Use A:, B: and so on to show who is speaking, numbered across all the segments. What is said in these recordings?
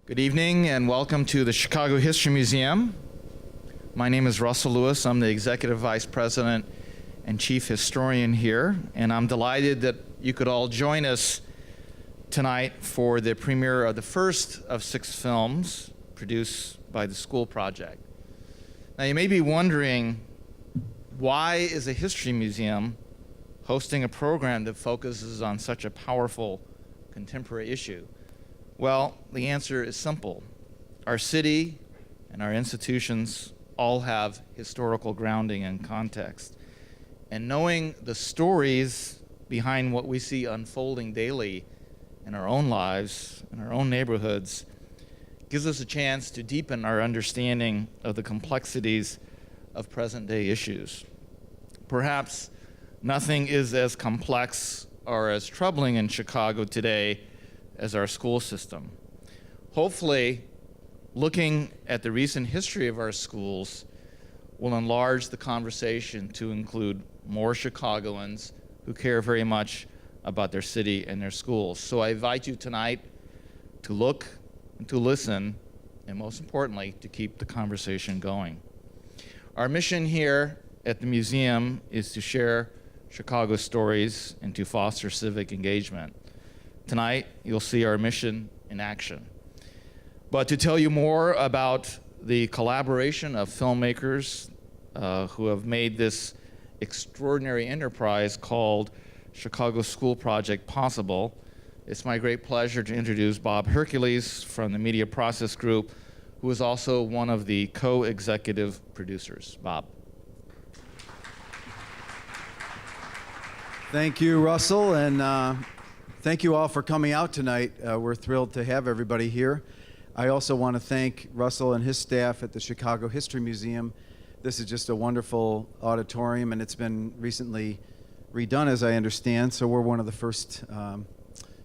A: Good evening and welcome to the Chicago History Museum. My name is Russell Lewis. I'm the Executive Vice President and Chief Historian here, and I'm delighted that you could all join us tonight for the premiere of the first of 6 films produced by the School Project. Now you may be wondering, why is a history museum hosting a program that focuses on such a powerful contemporary issue? Well, the answer is simple. Our city and our institutions all have historical grounding and context. And knowing the stories behind what we see unfolding daily in our own lives, in our own neighborhoods, gives us a chance to deepen our understanding of the complexities of present-day issues. Perhaps nothing is as complex or as troubling in Chicago today as our school system. Hopefully, looking at the recent history of our schools will enlarge the conversation to include more Chicagoans who care very much about their city and their schools. So I invite you tonight to look and to listen, and most importantly, to keep the conversation going. Our mission here at the museum is to share Chicago stories and to foster civic engagement. Tonight, you'll see our mission in action. But to tell you more about the collaboration of filmmakers who have made this extraordinary enterprise called Chicago School Project possible, it's my great pleasure to introduce Bob Hercules from the Media Process Group, who is also one of the co-executive producers. Bob.
B: Thank you, Russell, and thank you all for coming out tonight. We're thrilled to have everybody here. I also want to thank Russell and his staff at the Chicago History Museum. This is just a wonderful auditorium, and it's been recently redone, as I understand, so we're one of the first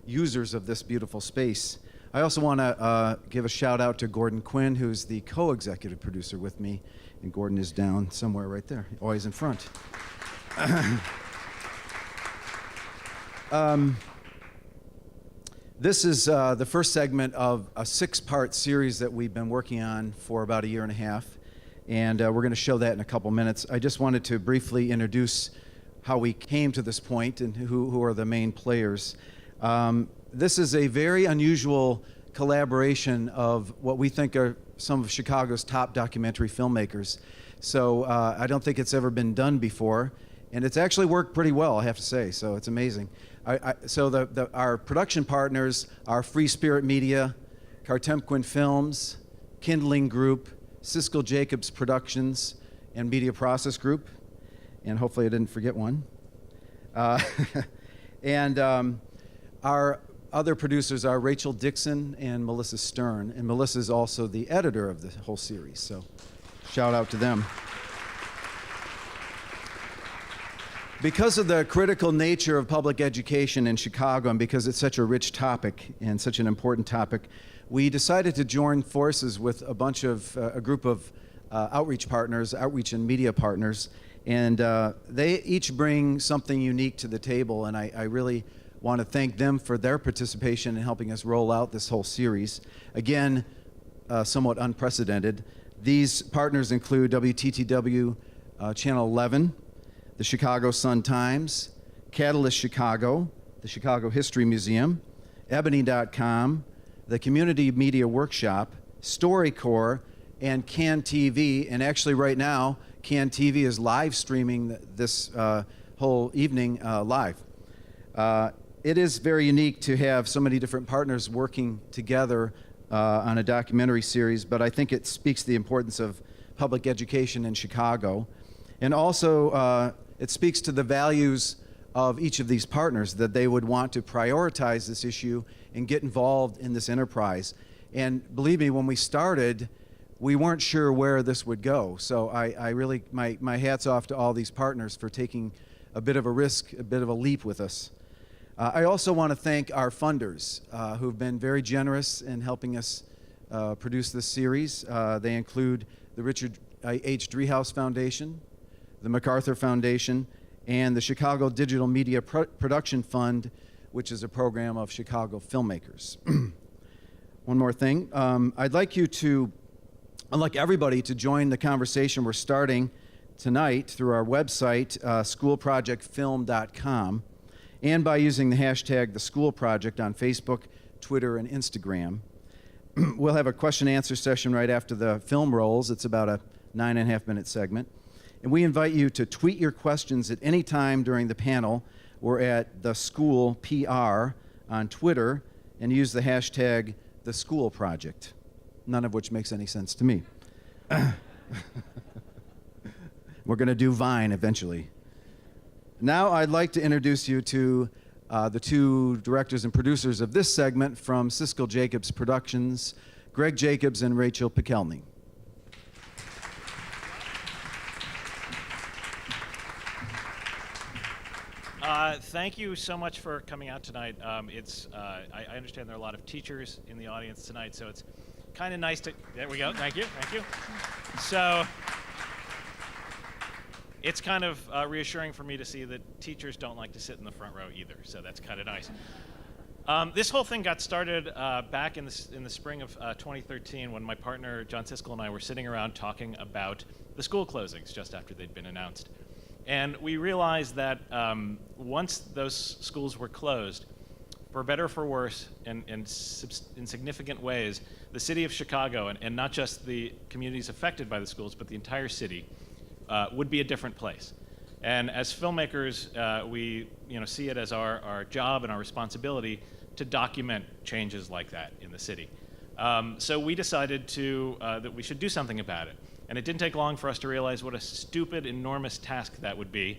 B: users of this beautiful space. I also want to give a shout out to Gordon Quinn, who's the co-executive producer with me, and Gordon is down somewhere right there, always in front. This is the first segment of a 6-part series that we've been working on for about a year and a half, and we're going to show that in a couple minutes. I just wanted to briefly introduce how we came to this point and who are the main players. This is a very unusual collaboration of what we think are some of Chicago's top documentary filmmakers. So I don't think it's ever been done before, and it's actually worked pretty well, I have to say, so it's amazing. Our production partners are Free Spirit Media, Cartemquin Films, Kindling Group, Siskel Jacobs Productions, and Media Process Group. And hopefully I didn't forget one. Our other producers are Rachel Dixon and Melissa Stern. And Melissa is also the editor of the whole series, so shout out to them. Because of the critical nature of public education in Chicago, and because it's such a rich topic and such an important topic, we decided to join forces with a group of outreach partners, outreach and media partners, and they each bring something unique to the table, and I really want to thank them for their participation in helping us roll out this whole series. Again, somewhat unprecedented. These partners include WTTW Channel 11, the Chicago Sun-Times, Catalyst Chicago, the Chicago History Museum, Ebony.com, the Community Media Workshop, StoryCorps, and Can TV. And actually right now, Can TV is live streaming this whole evening live. It is very unique to have so many different partners working together on a documentary series, but I think it speaks to the importance of public education in Chicago. And also, it speaks to the values of each of these partners, that they would want to prioritize this issue and get involved in this enterprise. And believe me, when we started, we weren't sure where this would go. So I really, my hat's off to all these partners for taking a bit of a risk, a bit of a leap with us. I also want to thank our funders who've been very generous in helping us produce this series. They include the Richard H. Driehaus Foundation, the MacArthur Foundation, and the Chicago Digital Media Production Fund, which is a program of Chicago filmmakers. one more thing. I'd like everybody to join the conversation we're starting tonight through our website, schoolprojectfilm.com, and by using the hashtag #TheSchoolProject on Facebook, Twitter, and Instagram. We'll have a question-answer session right after the film rolls. It's about a 9.5-minute segment. And we invite you to tweet your questions at any time during the panel. We're at @TheSchoolPR on Twitter, and use the hashtag #TheSchoolProject, none of which makes any sense to me. We're going to do Vine eventually. Now I'd like to introduce you to the two directors and producers of this segment from Siskel Jacobs Productions, Greg Jacobs and Rachel Pikelny.
C: Thank you so much for coming out tonight. I understand there are a lot of teachers in the audience tonight, so it's kind of nice to, there we go, thank you. So it's kind of reassuring for me to see that teachers don't like to sit in the front row either, so that's kind of nice. This whole thing got started back in the spring of 2013 when my partner John Siskel and I were sitting around talking about the school closings just after they'd been announced. And we realized that once those schools were closed, for better or for worse, in significant ways, the city of Chicago, and not just the communities affected by the schools, but the entire city, would be a different place. And as filmmakers, we see it as our job and our responsibility to document changes like that in the city. So we decided that we should do something about it. And it didn't take long for us to realize what a stupid, enormous task that would be.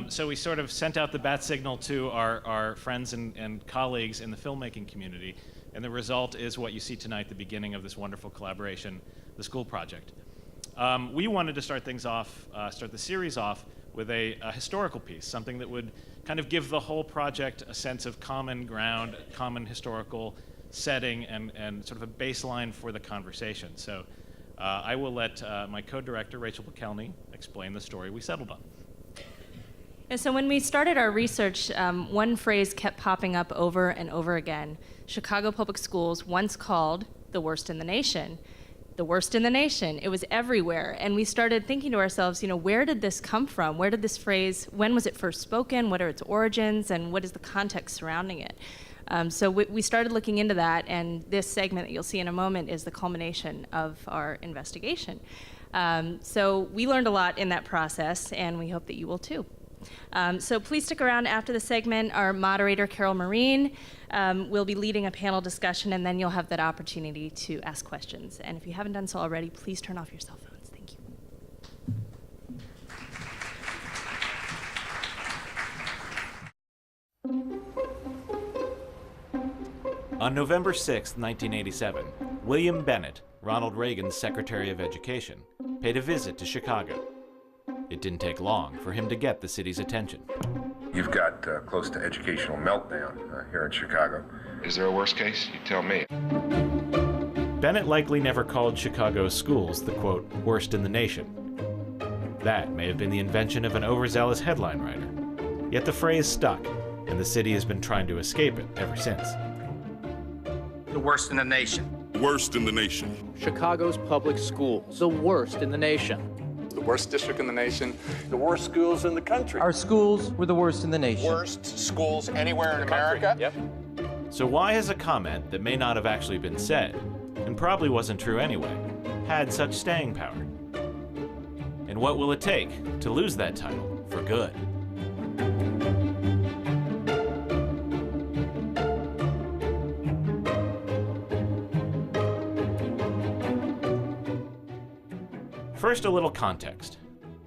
C: So we sort of sent out the bat signal to our friends and colleagues in the filmmaking community. And the result is what you see tonight, the beginning of this wonderful collaboration, the School Project. We wanted to start the series off with a historical piece, something that would kind of give the whole project a sense of common ground, common historical setting, and sort of a baseline for the conversation. So I will let my co-director, Rachel Pikelny, explain the story we settled on.
D: And so when we started our research, one phrase kept popping up over and over again. Chicago Public Schools, once called the worst in the nation. The worst in the nation. It was everywhere. And we started thinking to ourselves, where did this come from? Where did this phrase, when was it first spoken? What are its origins? And what is the context surrounding it? So we started looking into that, and this segment that you'll see in a moment is the culmination of our investigation. So we learned a lot in that process, and we hope that you will too. So please stick around after the segment. Our moderator, Carol Marin, will be leading a panel discussion, and then you'll have that opportunity to ask questions. And if you haven't done so already, please turn off your cell phones. Thank you.
C: On November 6, 1987, William Bennett, Ronald Reagan's Secretary of Education, paid a visit to Chicago. It didn't take long for him to get the city's attention.
E: You've got close to educational meltdown here in Chicago. Is there a worst case? You tell me.
C: Bennett likely never called Chicago's schools the, quote, worst in the nation. That may have been the invention of an overzealous headline writer. Yet the phrase stuck, and the city has been trying to escape it ever since.
F: The worst in the nation.
G: Worst in the nation.
H: Chicago's public schools, the worst in the nation.
I: The worst district in the nation. The worst schools in the country.
H: Our schools were the worst in the nation.
I: Worst schools anywhere in America.
H: Yep.
C: So why has a comment that may not have actually been said, and probably wasn't true anyway, had such staying power? And what will it take to lose that title for good? First, a little context.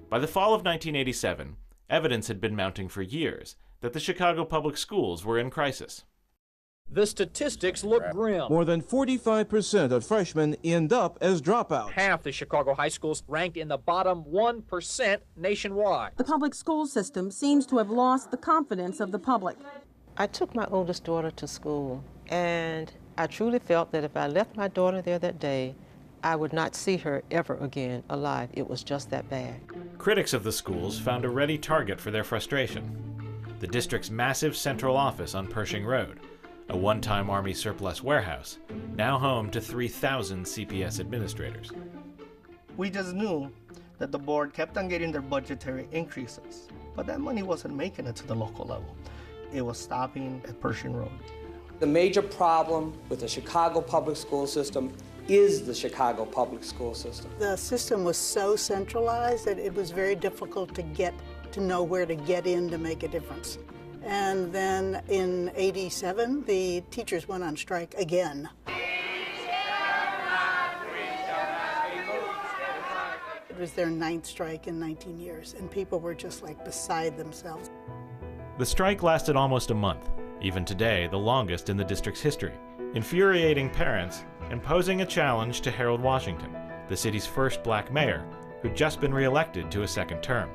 C: By the fall of 1987, evidence had been mounting for years that the Chicago public schools were in crisis.
H: The statistics look grim.
J: More than 45% of freshmen end up as dropouts.
H: Half the Chicago high schools ranked in the bottom 1% nationwide.
K: The public school system seems to have lost the confidence of the public.
L: I took my oldest daughter to school, and I truly felt that if I left my daughter there that day, I would not see her ever again alive. It was just that bad.
C: Critics of the schools found a ready target for their frustration: the district's massive central office on Pershing Road, a one-time Army surplus warehouse, now home to 3,000 CPS administrators.
M: We just knew that the board kept on getting their budgetary increases, but that money wasn't making it to the local level. It was stopping at Pershing Road.
N: The major problem with the Chicago public school system is the Chicago public school system.
O: The system was so centralized that it was very difficult to know where to get in to make a difference. And then in '87, the teachers went on strike again. It was their 9th strike in 19 years, and people were just like beside themselves.
C: The strike lasted almost a month, even today the longest in the district's history, infuriating parents and posing a challenge to Harold Washington, the city's first black mayor, who'd just been reelected to a second term.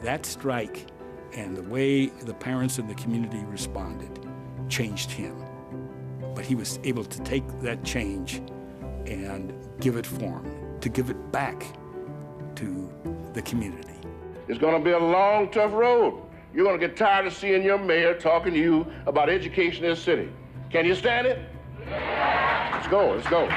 P: That strike and the way the parents and the community responded changed him. But he was able to take that change and give it form, to give it back to the community.
E: It's going to be a long, tough road. You're going to get tired of seeing your mayor talking to you about education in the city. Can you stand it? Let's go, let's go.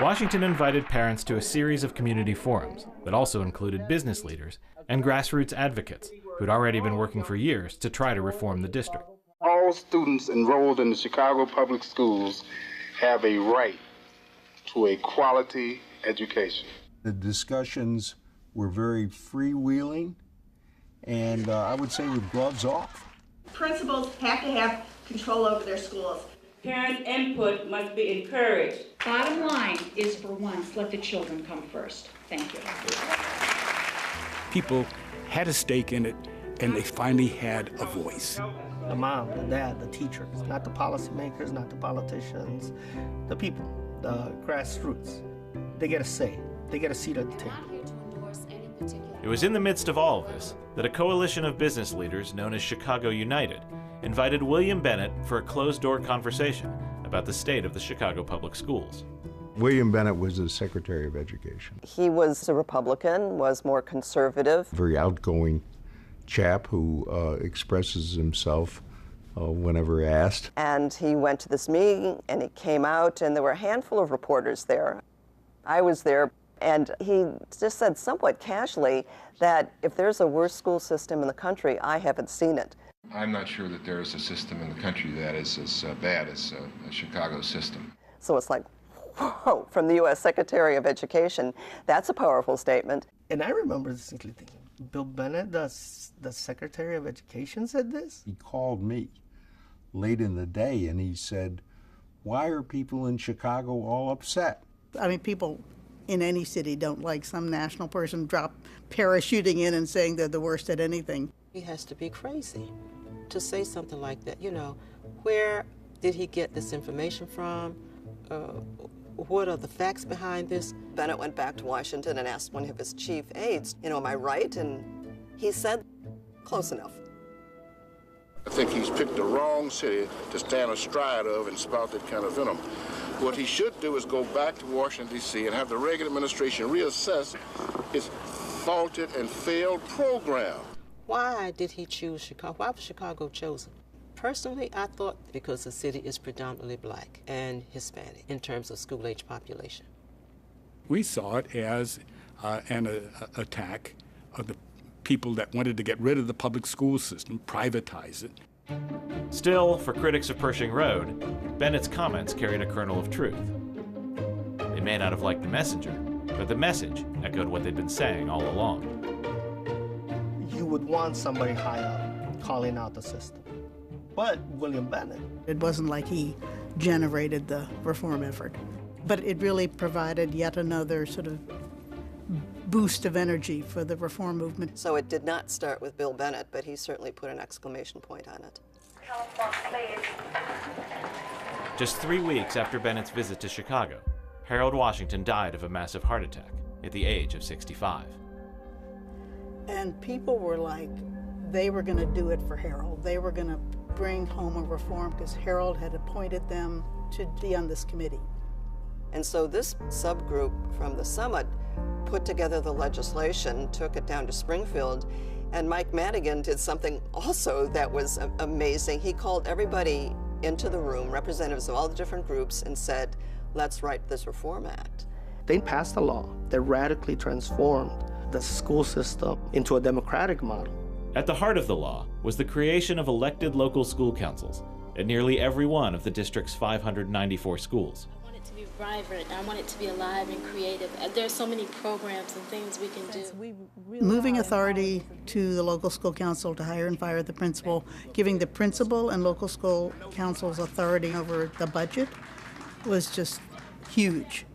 C: Washington invited parents to a series of community forums that also included business leaders and grassroots advocates who'd already been working for years to try to reform the district.
I: All students enrolled in the Chicago public schools have a right to a quality education.
Q: The discussions were very freewheeling, and I would say with gloves off.
R: Principals have to have control over their schools.
S: Parent input must be encouraged.
T: Bottom line is, for once, let the children come first. Thank you.
P: People had a stake in it, and they finally had a voice.
M: The mom, the dad, the teachers, not the policymakers, not the politicians, the people, the grassroots. They get a say. They get a seat at the table.
C: It was in the midst of all of this that a coalition of business leaders known as Chicago United invited William Bennett for a closed-door conversation about the state of the Chicago public schools.
Q: William Bennett was the Secretary of Education.
L: He was a Republican, was more conservative.
Q: Very outgoing chap who expresses himself whenever asked.
L: And he went to this meeting, and he came out, and there were a handful of reporters there. I was there, and he just said somewhat casually that if there's a worse school system in the country, I haven't seen it.
E: I'm not sure that there is a system in the country that is as bad as the Chicago system.
L: So it's like, whoa, from the U.S. Secretary of Education, that's a powerful statement.
M: And I remember distinctly thinking, Bill Bennett, the Secretary of Education, said this?
Q: He called me late in the day and he said, why are people in Chicago all upset?
O: I mean, people in any city don't like some national person parachuting in and saying they're the worst at anything.
L: He has to be crazy to say something like that. You know, where did he get this information from? What are the facts behind this? Bennett went back to Washington and asked one of his chief aides, am I right? And he said, close enough.
I: I think he's picked the wrong city to stand astride of and spout that kind of venom. What he should do is go back to Washington, D.C. and have the Reagan administration reassess its faulted and failed program.
L: Why did he choose Chicago? Why was Chicago chosen? Personally, I thought because the city is predominantly black and Hispanic in terms of school-age population.
P: We saw it as an attack of the people that wanted to get rid of the public school system, privatize it.
C: Still, for critics of Pershing Road, Bennett's comments carried a kernel of truth. They may not have liked the messenger, but the message echoed what they'd been saying all along.
M: You would want somebody high up calling out the system. But William Bennett.
O: It wasn't like he generated the reform effort, but it really provided yet another sort of boost of energy for the reform movement.
L: So it did not start with Bill Bennett, but he certainly put an exclamation point on it.
C: Just 3 weeks after Bennett's visit to Chicago, Harold Washington died of a massive heart attack at the age of 65.
O: And people were like, they were going to do it for Harold. They were going to bring home a reform because Harold had appointed them to be on this committee.
L: And so this subgroup from the summit put together the legislation, took it down to Springfield, and Mike Madigan did something also that was amazing. He called everybody into the room, representatives of all the different groups, and said, let's write this Reform Act.
M: They passed a law that radically transformed the school system into a democratic model.
C: At the heart of the law was the creation of elected local school councils at nearly every one of the district's 594 schools.
U: I want it to be vibrant. I want it to be alive and creative. There's so many programs and things we can do.
O: Moving authority to the local school council to hire and fire the principal, giving the principal and local school councils authority over the budget was just huge.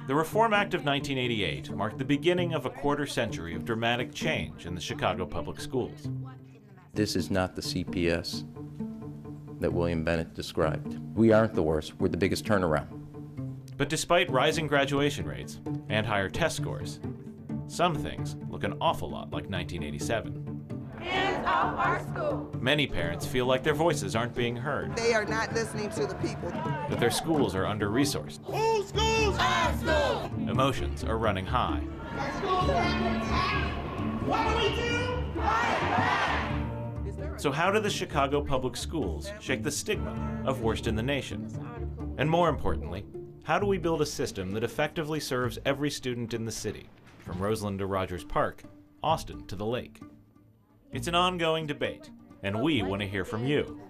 C: The Reform Act of 1988 marked the beginning of a quarter century of dramatic change in the Chicago public schools.
V: This is not the CPS that William Bennett described. We aren't the worst, we're the biggest turnaround.
C: But despite rising graduation rates and higher test scores, some things look an awful lot like 1987.
W: Hands off our school!
C: Many parents feel like their voices aren't being heard,
W: They are not listening to the people.
C: that their schools are under-resourced,
W: Whose schools? Our school!
C: emotions are running high.
W: Our schools are under attack! What do we do? Fight back!
C: So how do the Chicago public schools shake the stigma of worst in the nation? And more importantly, how do we build a system that effectively serves every student in the city, from Roseland to Rogers Park, Austin to the Lake? It's an ongoing debate, and we want to hear from you.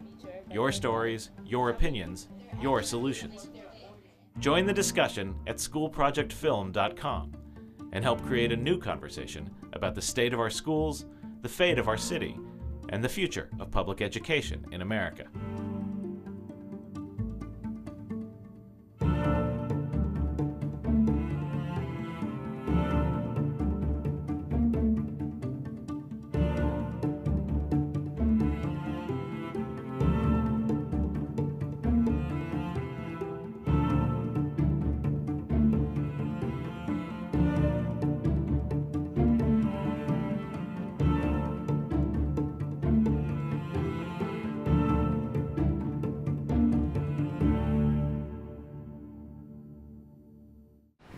C: Your stories, your opinions, your solutions. Join the discussion at schoolprojectfilm.com and help create a new conversation about the state of our schools, the fate of our city, and the future of public education in America.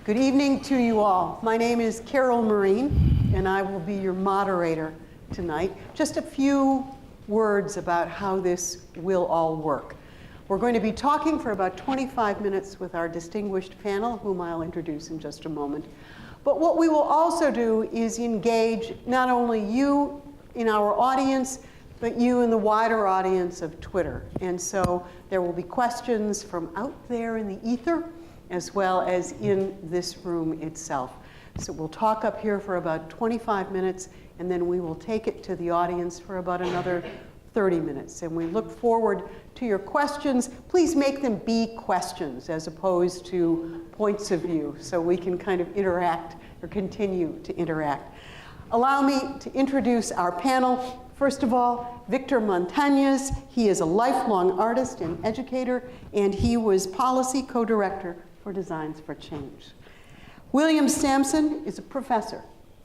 X: Good evening to you all. My name is Carol Marin, and I will be your moderator tonight. Just a few words about how this will all work. We're going to be talking for about 25 minutes with our distinguished panel, whom I'll introduce in just a moment. But what we will also do is engage not only you in our audience, but you in the wider audience of Twitter. And so there will be questions from out there in the ether, as well as in this room itself. So we'll talk up here for about 25 minutes, and then we will take it to the audience for about another 30 minutes. And we look forward to your questions. Please make them be questions as opposed to points of view, so we can kind of interact or continue to interact. Allow me to introduce our panel. First of all, Victor Montañez. He is a lifelong artist and educator, and he was policy co-director for Designs for Change. William Sampson is a professor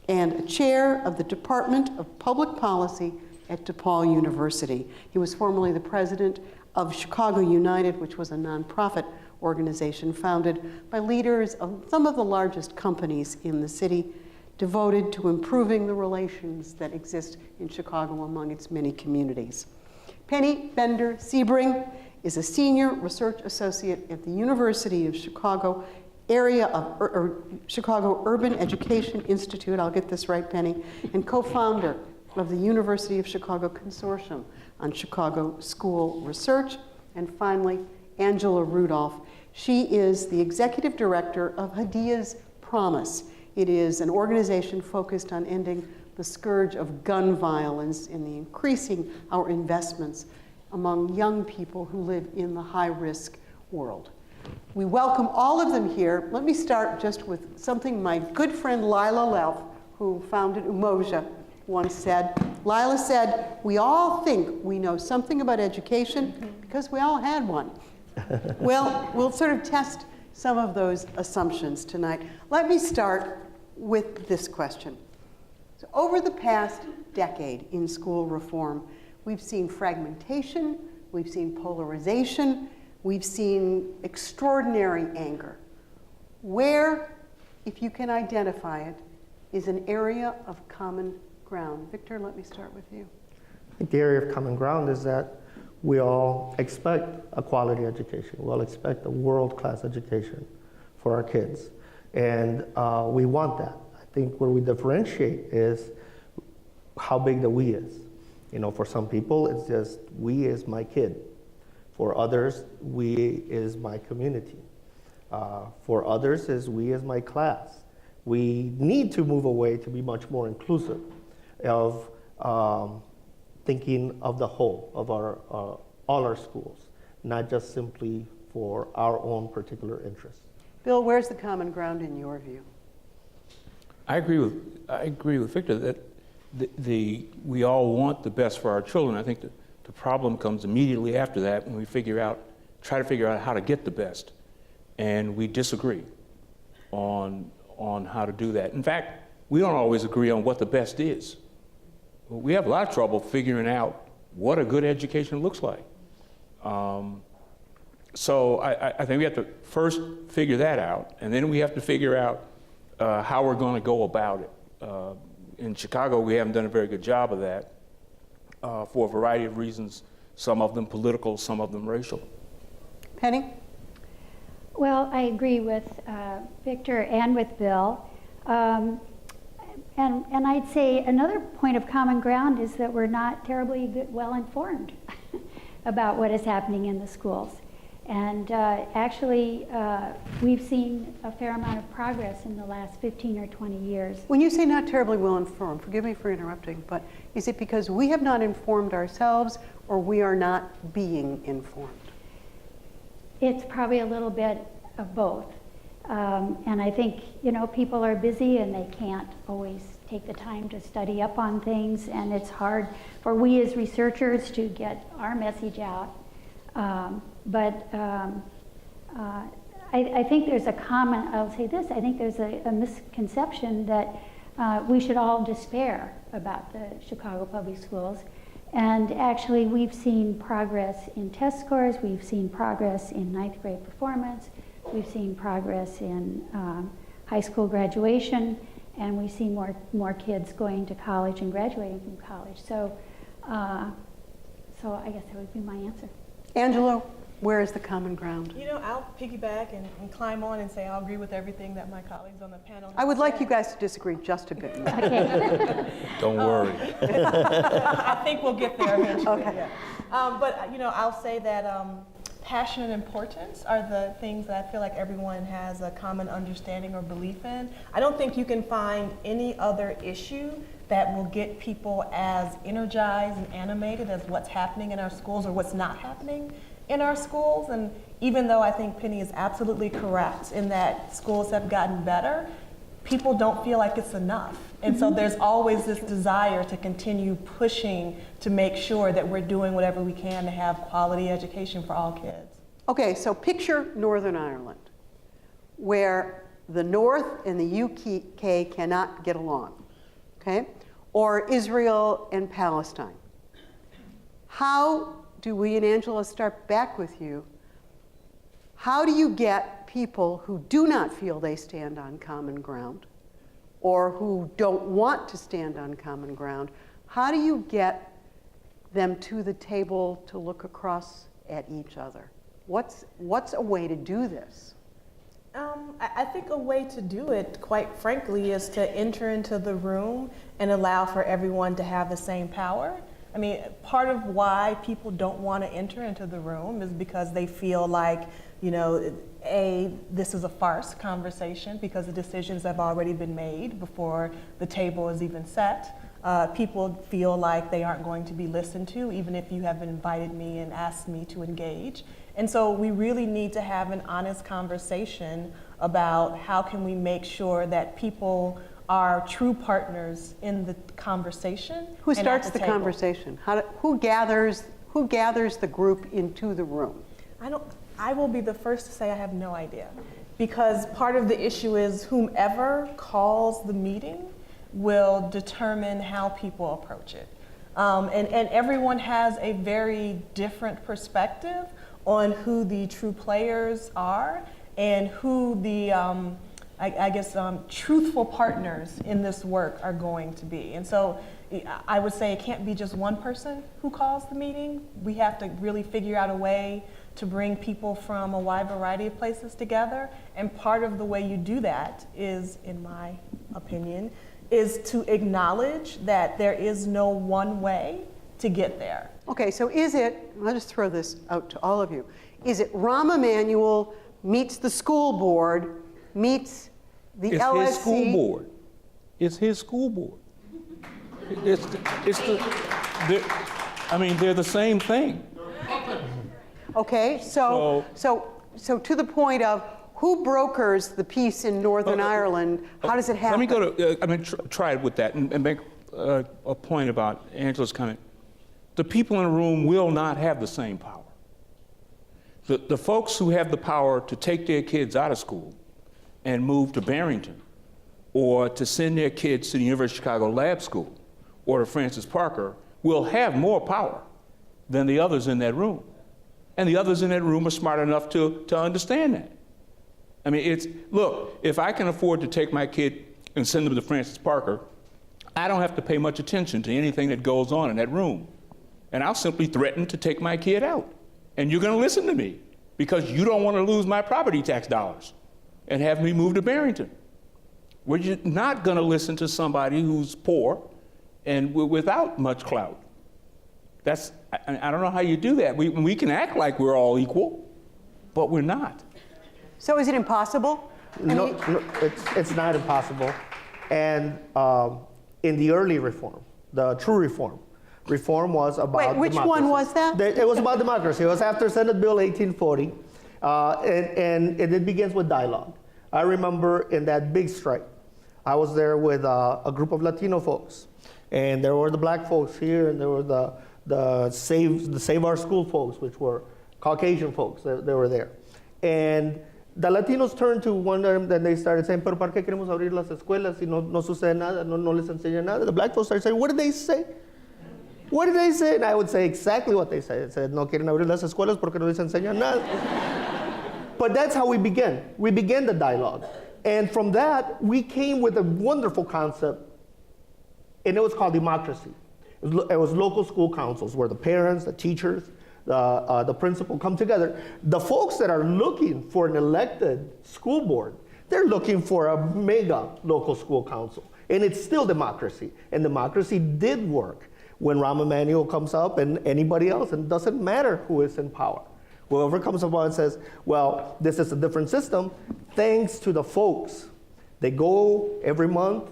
X: and a chair of the Department of Public Policy at DePaul University. He was formerly the president of Chicago United, which was a nonprofit organization founded by leaders of some of the largest companies in the city, devoted to improving the relations that exist in Chicago among its many communities. Penny Bender-Sebring is a senior research associate at the University of Chicago Chicago Urban Education Institute, I'll get this right, Penny, and co-founder of the University of Chicago Consortium on Chicago School Research. And finally, Angela Rudolph. She is the executive director of Hadia's Promise. It is an organization focused on ending the scourge of gun violence and increasing our investments among young people who live in the high-risk world. We welcome all of them here. Let me start just with something my good friend Lila Lelf, who founded Umoja, once said. Lila said, "We all think we know something about education because we all had one." Well, we'll sort of test some of those assumptions tonight. Let me start with this question. So over the past decade in school reform, we've seen fragmentation, we've seen polarization, we've seen extraordinary anger. Where, if you can identify it, is an area of common ground? Victor, let me start with you.
M: I think the area of common ground is that We all expect a quality education. We all expect a world-class education for our kids. And we want that. I think where we differentiate is how big the we is. You know, for some people, it's just we is my kid. For others, we is my community. For others, is we is my class. We need to move away to be much more inclusive of thinking of the whole of all our schools, not just simply for our own particular interests.
X: Bill, where's the common ground in your view?
P: I agree with Victor that we all want the best for our children. I think the problem comes immediately after that when we try to figure out how to get the best, and we disagree on how to do that. In fact, we don't always agree on what the best is. We have a lot of trouble figuring out what a good education looks like. So I think we have to first figure that out, and then we have to figure out how we're going to go about it. In Chicago, we haven't done a very good job of that for a variety of reasons, some of them political, some of them racial.
X: Penny?
A: Well, I agree with Victor and with Bill. And I'd say another point of common ground is that we're not terribly well informed about what is happening in the schools. And actually, we've seen a fair amount of progress in the last 15 or 20 years.
X: When you say not terribly well informed, forgive me for interrupting, but is it because we have not informed ourselves or we are not being informed?
A: It's probably a little bit of both. And I think, you know, people are busy and they can't always take the time to study up on things, and it's hard for we as researchers to get our message out. I think there's a common, I'll say this, I think there's a misconception that we should all despair about the Chicago Public Schools. And actually, we've seen progress in test scores, we've seen progress in 9th grade performance, we've seen progress in high school graduation, and we see more kids going to college and graduating from college. So I guess that would be my answer.
X: Angelo, where is the common ground?
B: You know, I'll piggyback and climb on and say I'll agree with everything that my colleagues on the panel have
X: I would
B: said.
X: like you guys to disagree just a bit.
P: Don't worry.
B: I think we'll get there eventually.
X: Okay.
B: Yeah. But, you know, I'll say that passion and importance are the things that I feel like everyone has a common understanding or belief in. I don't think you can find any other issue that will get people as energized and animated as what's happening in our schools or what's not happening in our schools. And even though I think Penny is absolutely correct in that schools have gotten better, people don't feel like it's enough. And so there's always this desire to continue pushing to make sure that we're doing whatever we can to have quality education for all kids.
X: Okay, so picture Northern Ireland, where the North and the UK cannot get along, okay? Or Israel and Palestine. How do we, and Angela, start back with you, how do you get people who do not feel they stand on common ground or who don't want to stand on common ground, how do you get them to the table to look across at each other? What's a way to do this?
B: I think a way to do it, quite frankly, is to enter into the room and allow for everyone to have the same power. I mean, part of why people don't want to enter into the room is because they feel like, you know, this is a farce conversation because the decisions have already been made before the table is even set. People feel like they aren't going to be listened to, even if you have invited me and asked me to engage. And so we really need to have an honest conversation about how can we make sure that people are true partners in the conversation.
X: Who starts
B: and
X: the conversation? Who gathers the group into the room?
B: I will be the first to say I have no idea, because part of the issue is whomever calls the meeting will determine how people approach it. And everyone has a very different perspective on who the true players are and who the, truthful partners in this work are going to be. And so, I would say it can't be just one person who calls the meeting. We have to really figure out a way to bring people from a wide variety of places together. And part of the way you do that is, in my opinion, is to acknowledge that there is no one way to get there.
X: Okay, so is it, I'll just throw this out to all of you, is it Rahm Emanuel meets the school board, meets the LSC?
P: It's his school board. It's his school board. They're the same thing.
X: Okay, so to the point of who brokers the peace in Northern Ireland, how does it happen?
P: Let me go to, try it with that and make a point about Angela's comment. The people in the room will not have the same power. The folks who have the power to take their kids out of school and move to Barrington, or to send their kids to the University of Chicago Lab School or to Francis Parker, will have more power than the others in that room. And the others in that room are smart enough to understand that. I mean, look, if I can afford to take my kid and send them to Francis Parker, I don't have to pay much attention to anything that goes on in that room. And I'll simply threaten to take my kid out. And you're going to listen to me because you don't want to lose my property tax dollars and have me move to Barrington. We're not going to listen to somebody who's poor and without much clout. I don't know how you do that. We can act like we're all equal, but we're not.
X: So is it impossible?
M: No, it's not impossible. And in the early reform, the true reform was about
X: Wait, which
M: democracy.
X: one was that?
M: It was about democracy. It was after Senate Bill 1840, and it begins with dialogue. I remember in that big strike, I was there with a group of Latino folks, and there were the black folks here, and there were the Save Our School folks, which were Caucasian folks. They were there, and the Latinos turned to one of them, and they started saying, "Pero ¿para qué queremos abrir las escuelas si no sucede nada, no les enseña nada?" The black folks started saying, "What did they say? What did they say?" And I would say exactly what they said. They said, "No quieren abrir las escuelas porque no les enseñan nada." But that's how we began. We began the dialogue. And from that, we came with a wonderful concept, and it was called democracy. It was local school councils where the parents, the teachers, the principal come together. The folks that are looking for an elected school board, they're looking for a mega local school council. And it's still democracy. And democracy did work when Rahm Emanuel comes up and anybody else, and it doesn't matter who is in power. Whoever comes up and says, well, this is a different system, thanks to the folks. They go every month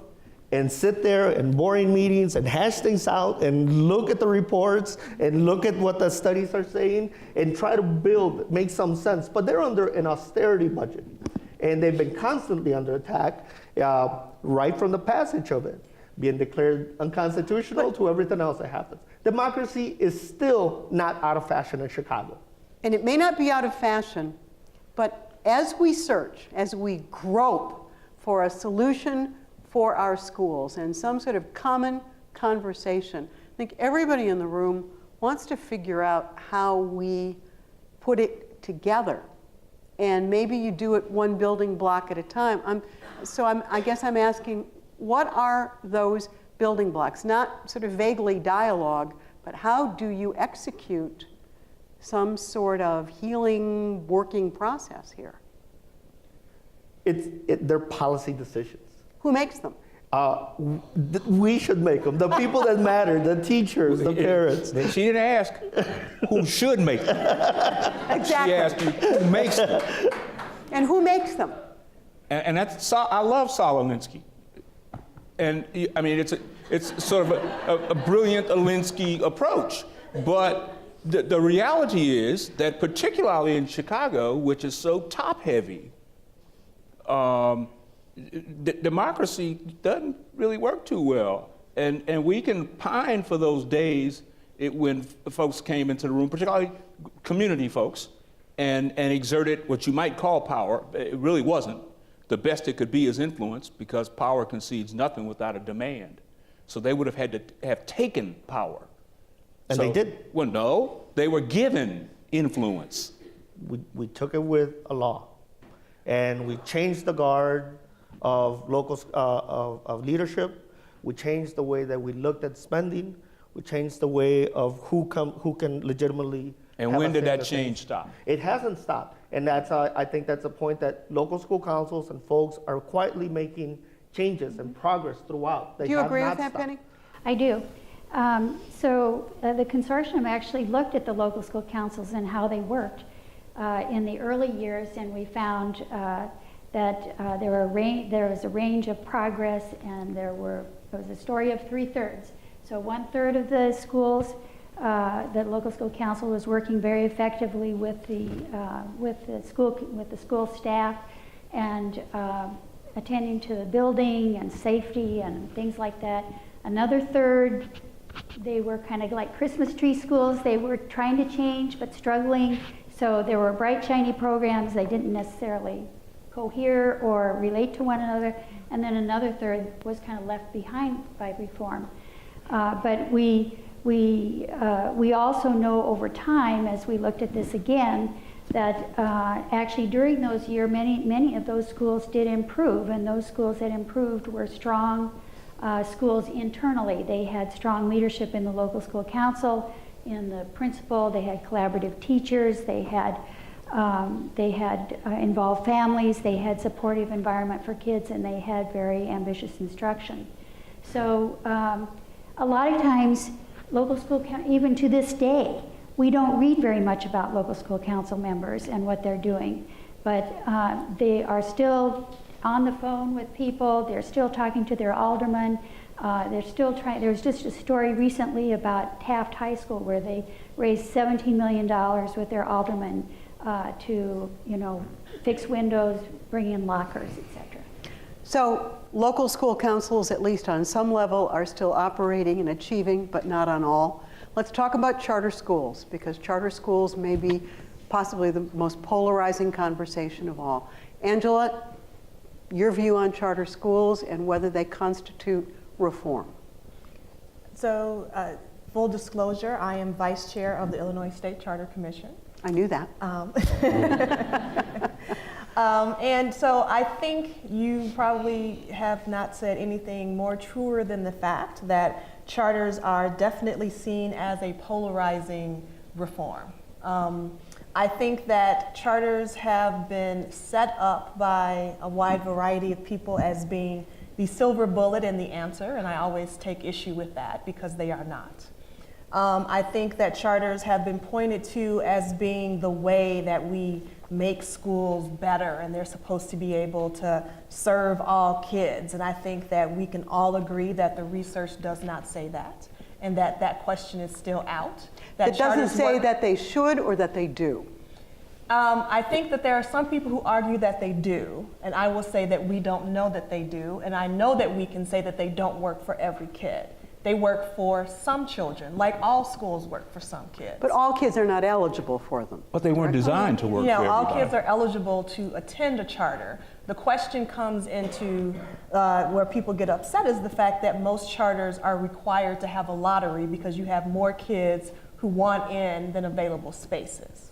M: and sit there in boring meetings and hash things out and look at the reports and look at what the studies are saying and try to make some sense. But they're under an austerity budget, and they've been constantly under attack right from the passage of it, being declared unconstitutional to everything else that happens. Democracy is still not out of fashion in Chicago.
X: And it may not be out of fashion, but as we search, as we grope for a solution for our schools and some sort of common conversation, I think everybody in the room wants to figure out how we put it together. And maybe you do it one building block at a time. I guess I'm asking, what are those building blocks? Not sort of vaguely dialogue, but how do you execute some sort of healing, working process here?
M: They're policy decisions.
X: Who makes them?
M: We should make them. The people that matter, the teachers, the parents.
P: She didn't ask who should make them.
X: Exactly.
P: She asked you who makes them.
X: And who makes them?
P: And that's, I love Saul Alinsky. And I mean, it's sort of a brilliant Alinsky approach. But the reality is that particularly in Chicago, which is so top-heavy, democracy doesn't really work too well. And we can pine for those days when folks came into the room, particularly community folks, and exerted what you might call power. It really wasn't. The best it could be is influence, because power concedes nothing without a demand. So they would have had to have taken power.
M: And they did.
P: Well, no, they were given influence.
M: We took it with a law, and we changed the guard of local of leadership. We changed the way that we looked at spending. We changed the way of who can legitimately.
P: And when did that change stop?
M: It hasn't stopped. And that's I think that's a point that local school councils and folks are quietly making changes and progress throughout.
X: Do you agree with that, Penny?
A: I do. The consortium actually looked at the local school councils and how they worked in the early years, and we found that there was a range of progress, and there was a story of 3/3. So 1/3 of the schools, the local school council was working very effectively with the school staff and attending to the building and safety and things like that. Another third, they were kind of like Christmas tree schools. They were trying to change but struggling. So there were bright, shiny programs. They didn't necessarily cohere or relate to one another. And then another third was kind of left behind by reform. But we also know over time, as we looked at this again, that actually during those years, many of those schools did improve, and those schools that improved were strong schools internally. They had strong leadership in the local school council, in the principal. They had collaborative teachers. They had involved families. They had supportive environment for kids, and they had very ambitious instruction. So a lot of times, local school, even to this day, we don't read very much about local school council members and what they're doing, but they are still on the phone with people. They're still talking to their aldermen. They're still trying. There was just a story recently about Taft High School where they raised $17 million with their aldermen to, fix windows, bring in lockers, etc.
X: So local school councils, at least on some level, are still operating and achieving, but not on all. Let's talk about charter schools, because charter schools may be possibly the most polarizing conversation of all. Angela, your view on charter schools and whether they constitute reform.
B: So, full disclosure, I am vice chair of the Illinois State Charter Commission.
X: I knew that.
B: And so I think you probably have not said anything more truer than the fact that charters are definitely seen as a polarizing reform. I think that charters have been set up by a wide variety of people as being the silver bullet and the answer, and I always take issue with that because they are not. I think that charters have been pointed to as being the way that we make schools better, and they're supposed to be able to serve all kids. And I think that we can all agree that the research does not say that, and that that question is still out. That
X: it doesn't say that they should or that they do.
B: I think that there are some people who argue that they do, and I will say that we don't know that they do, and I know that we can say that they don't work for every kid. They work for some children, like all schools work for some kids.
X: But all kids are not eligible for them.
P: But they weren't designed to work for everybody.
B: All kids are eligible to attend a charter. The question comes into where people get upset is the fact that most charters are required to have a lottery because you have more kids who want in than available spaces.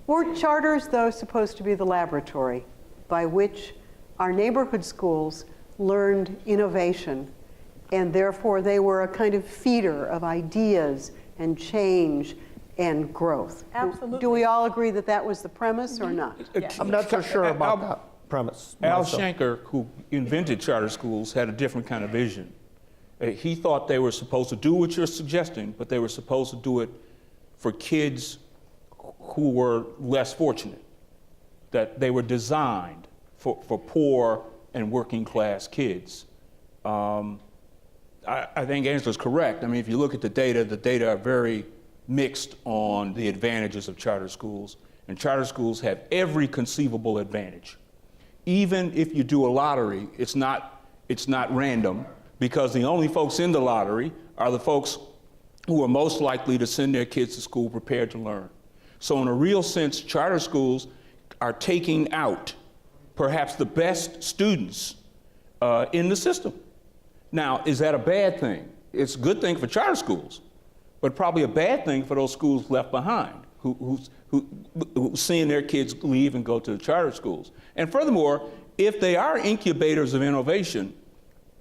X: Were charters, though, supposed to be the laboratory by which our neighborhood schools learned innovation, and therefore they were a kind of feeder of ideas and change and growth?
B: Absolutely.
X: Do we all agree that that was the premise or not?
B: Yes.
M: I'm not so sure about that premise.
P: Al Shanker, who invented charter schools, had a different kind of vision. He thought they were supposed to do what you're suggesting, but they were supposed to do it for kids who were less fortunate, that they were designed for poor and working class kids. I think Angela's correct. I mean, if you look at the data are very mixed on the advantages of charter schools, and charter schools have every conceivable advantage. Even if you do a lottery, it's not random, because the only folks in the lottery are the folks who are most likely to send their kids to school prepared to learn. So in a real sense, charter schools are taking out perhaps the best students in the system. Now, is that a bad thing? It's a good thing for charter schools, but probably a bad thing for those schools left behind who seeing their kids leave and go to the charter schools. And furthermore, if they are incubators of innovation,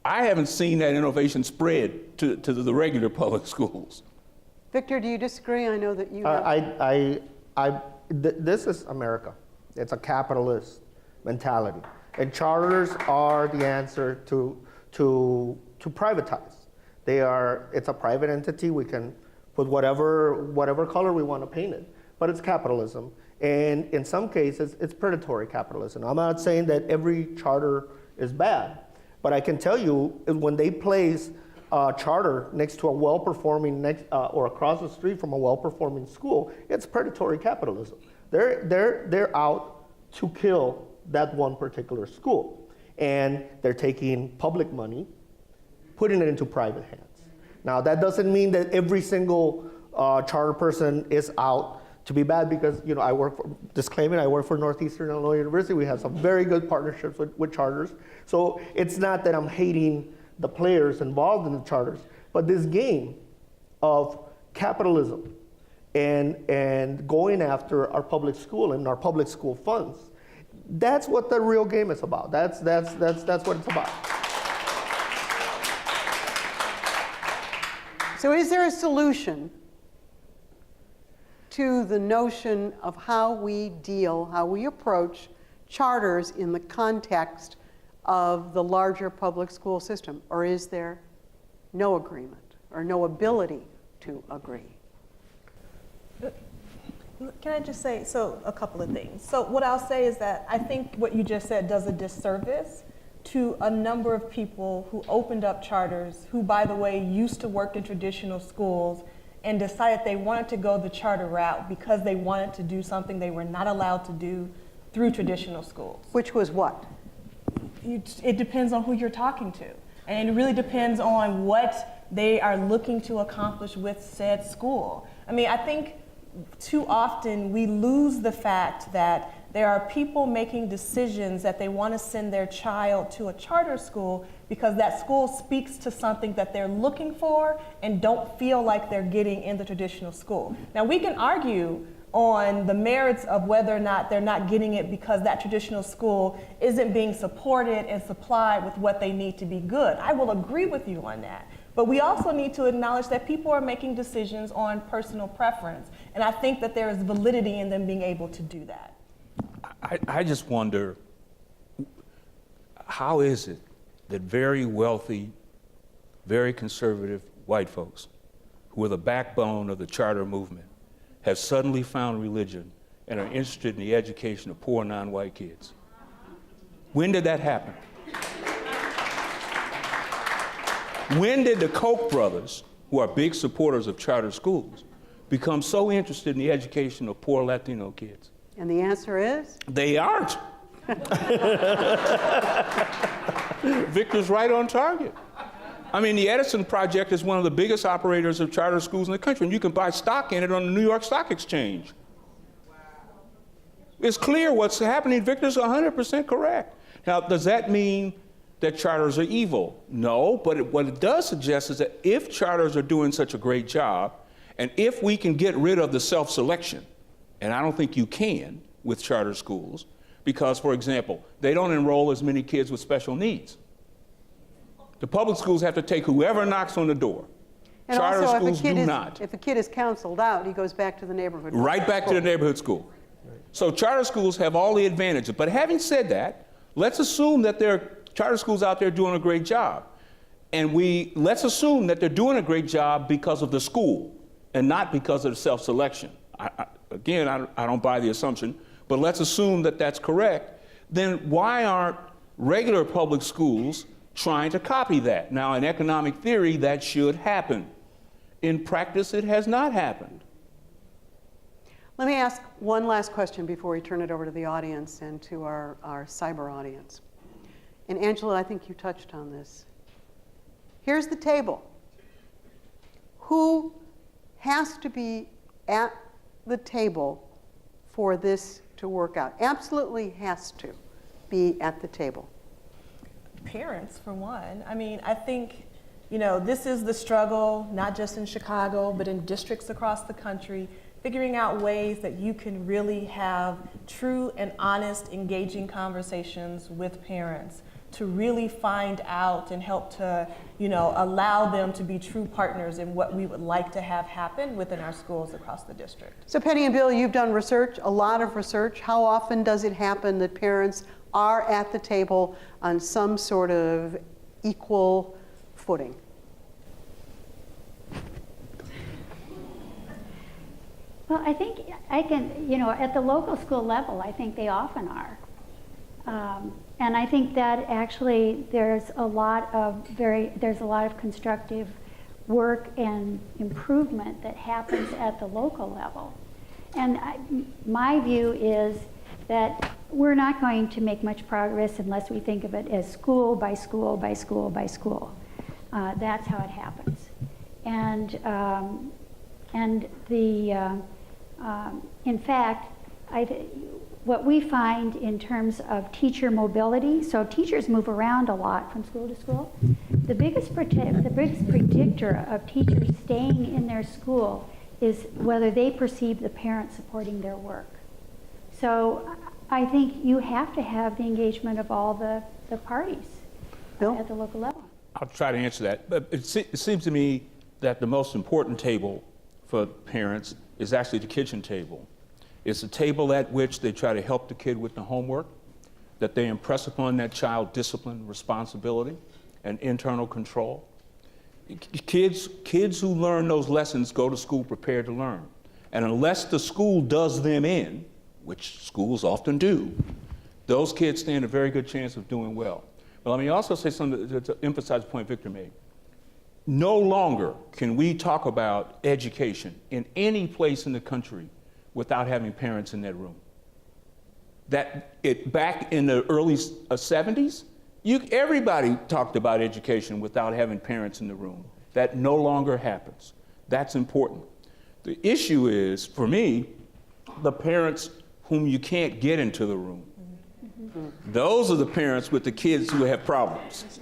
P: I haven't seen that innovation spread to the regular public schools.
X: Victor, do you disagree? I know that you have...
M: This is America. It's a capitalist mentality. And charters are the answer to privatize. It's a private entity. We can put whatever color we want to paint it, but it's capitalism. And in some cases, it's predatory capitalism. I'm not saying that every charter is bad, but I can tell you when they place a charter next to a well-performing or across the street from a well-performing school, it's predatory capitalism. They're out to kill that one particular school, and they're taking public money, putting it into private hands. Now that doesn't mean that every single charter person is out to be bad, because I work for Northeastern Illinois University. We have some very good partnerships with charters. So it's not that I'm hating the players involved in the charters, but this game of capitalism and going after our public school and our public school funds, that's what the real game is about. That's what it's about.
X: So is there a solution to the notion of how we approach charters in the context of the larger public school system? Or is there no agreement or no ability to agree?
B: Can I just say, a couple of things. So what I'll say is that I think what you just said does a disservice to a number of people who opened up charters, who, by the way, used to work in traditional schools and decided they wanted to go the charter route because they wanted to do something they were not allowed to do through traditional schools.
X: Which was what?
B: It depends on who you're talking to. And it really depends on what they are looking to accomplish with said school. I mean, I think too often we lose the fact that there are people making decisions that they want to send their child to a charter school because that school speaks to something that they're looking for and don't feel like they're getting in the traditional school. Now, we can argue on the merits of whether or not they're not getting it because that traditional school isn't being supported and supplied with what they need to be good. I will agree with you on that. But we also need to acknowledge that people are making decisions on personal preference. And I think that there is validity in them being able to do that.
P: I just wonder, how is it that very wealthy, very conservative white folks, who are the backbone of the charter movement, have suddenly found religion and are interested in the education of poor non-white kids? When did that happen? When did the Koch brothers, who are big supporters of charter schools, become so interested in the education of poor Latino kids?
X: And the answer is?
P: They aren't. Victor's right on target. I mean, the Edison Project is one of the biggest operators of charter schools in the country, and you can buy stock in it on the New York Stock Exchange. It's clear what's happening. Victor's 100% correct. Now, does that mean that charters are evil? No, but what it does suggest is that if charters are doing such a great job, and if we can get rid of the self-selection, and I don't think you can with charter schools, because, for example, they don't enroll as many kids with special needs. The public schools have to take whoever knocks on the door.
X: And
P: charter
X: also,
P: schools do not.
X: If a kid is counseled out, he goes back to the neighborhood.
P: Right back to the neighborhood school. So charter schools have all the advantages. But having said that, let's assume that there are charter schools out there doing a great job. And let's assume that they're doing a great job because of the school and not because of the self-selection. Again, I don't buy the assumption, but let's assume that that's correct. Then why aren't regular public schools trying to copy that? Now, in economic theory, that should happen. In practice, it has not happened.
X: Let me ask one last question before we turn it over to the audience and to our cyber audience. And Angela, I think you touched on this. Here's the table. Who has to be at the table for this to work out? Absolutely has to be at the table.
B: Parents, for one. I mean, I think, this is the struggle, not just in Chicago, but in districts across the country, figuring out ways that you can really have true and honest, engaging conversations with parents to really find out and help to, you know, allow them to be true partners in what we would like to have happen within our schools across the district.
X: So Penny and Bill, you've done research, a lot of research. How often does it happen that parents are at the table on some sort of equal footing?
A: Well, I think you know, at the local school level, I think they often are. And I think that actually there's a lot of constructive work and improvement that happens at the local level. And my view is that we're not going to make much progress unless we think of it as school by school by school by school. That's how it happens. And in fact, what we find in terms of teacher mobility, so teachers move around a lot from school to school. The biggest predictor of teachers staying in their school is whether they perceive the parents supporting their work. So I think you have to have the engagement of all the parties at the local level.
P: I'll try to answer that. But it seems to me that the most important table for parents is actually the kitchen table. It's a table at which they try to help the kid with the homework, that they impress upon that child discipline, responsibility, and internal control. Kids who learn those lessons go to school prepared to learn. And unless the school does them in, which schools often do, those kids stand a very good chance of doing well. But let me also say something to emphasize the point Victor made. No longer can we talk about education in any place in the country without having parents in that room. Back in the early 70s, everybody talked about education without having parents in the room. That no longer happens. That's important. The issue is, for me, the parents whom you can't get into the room. Those are the parents with the kids who have problems.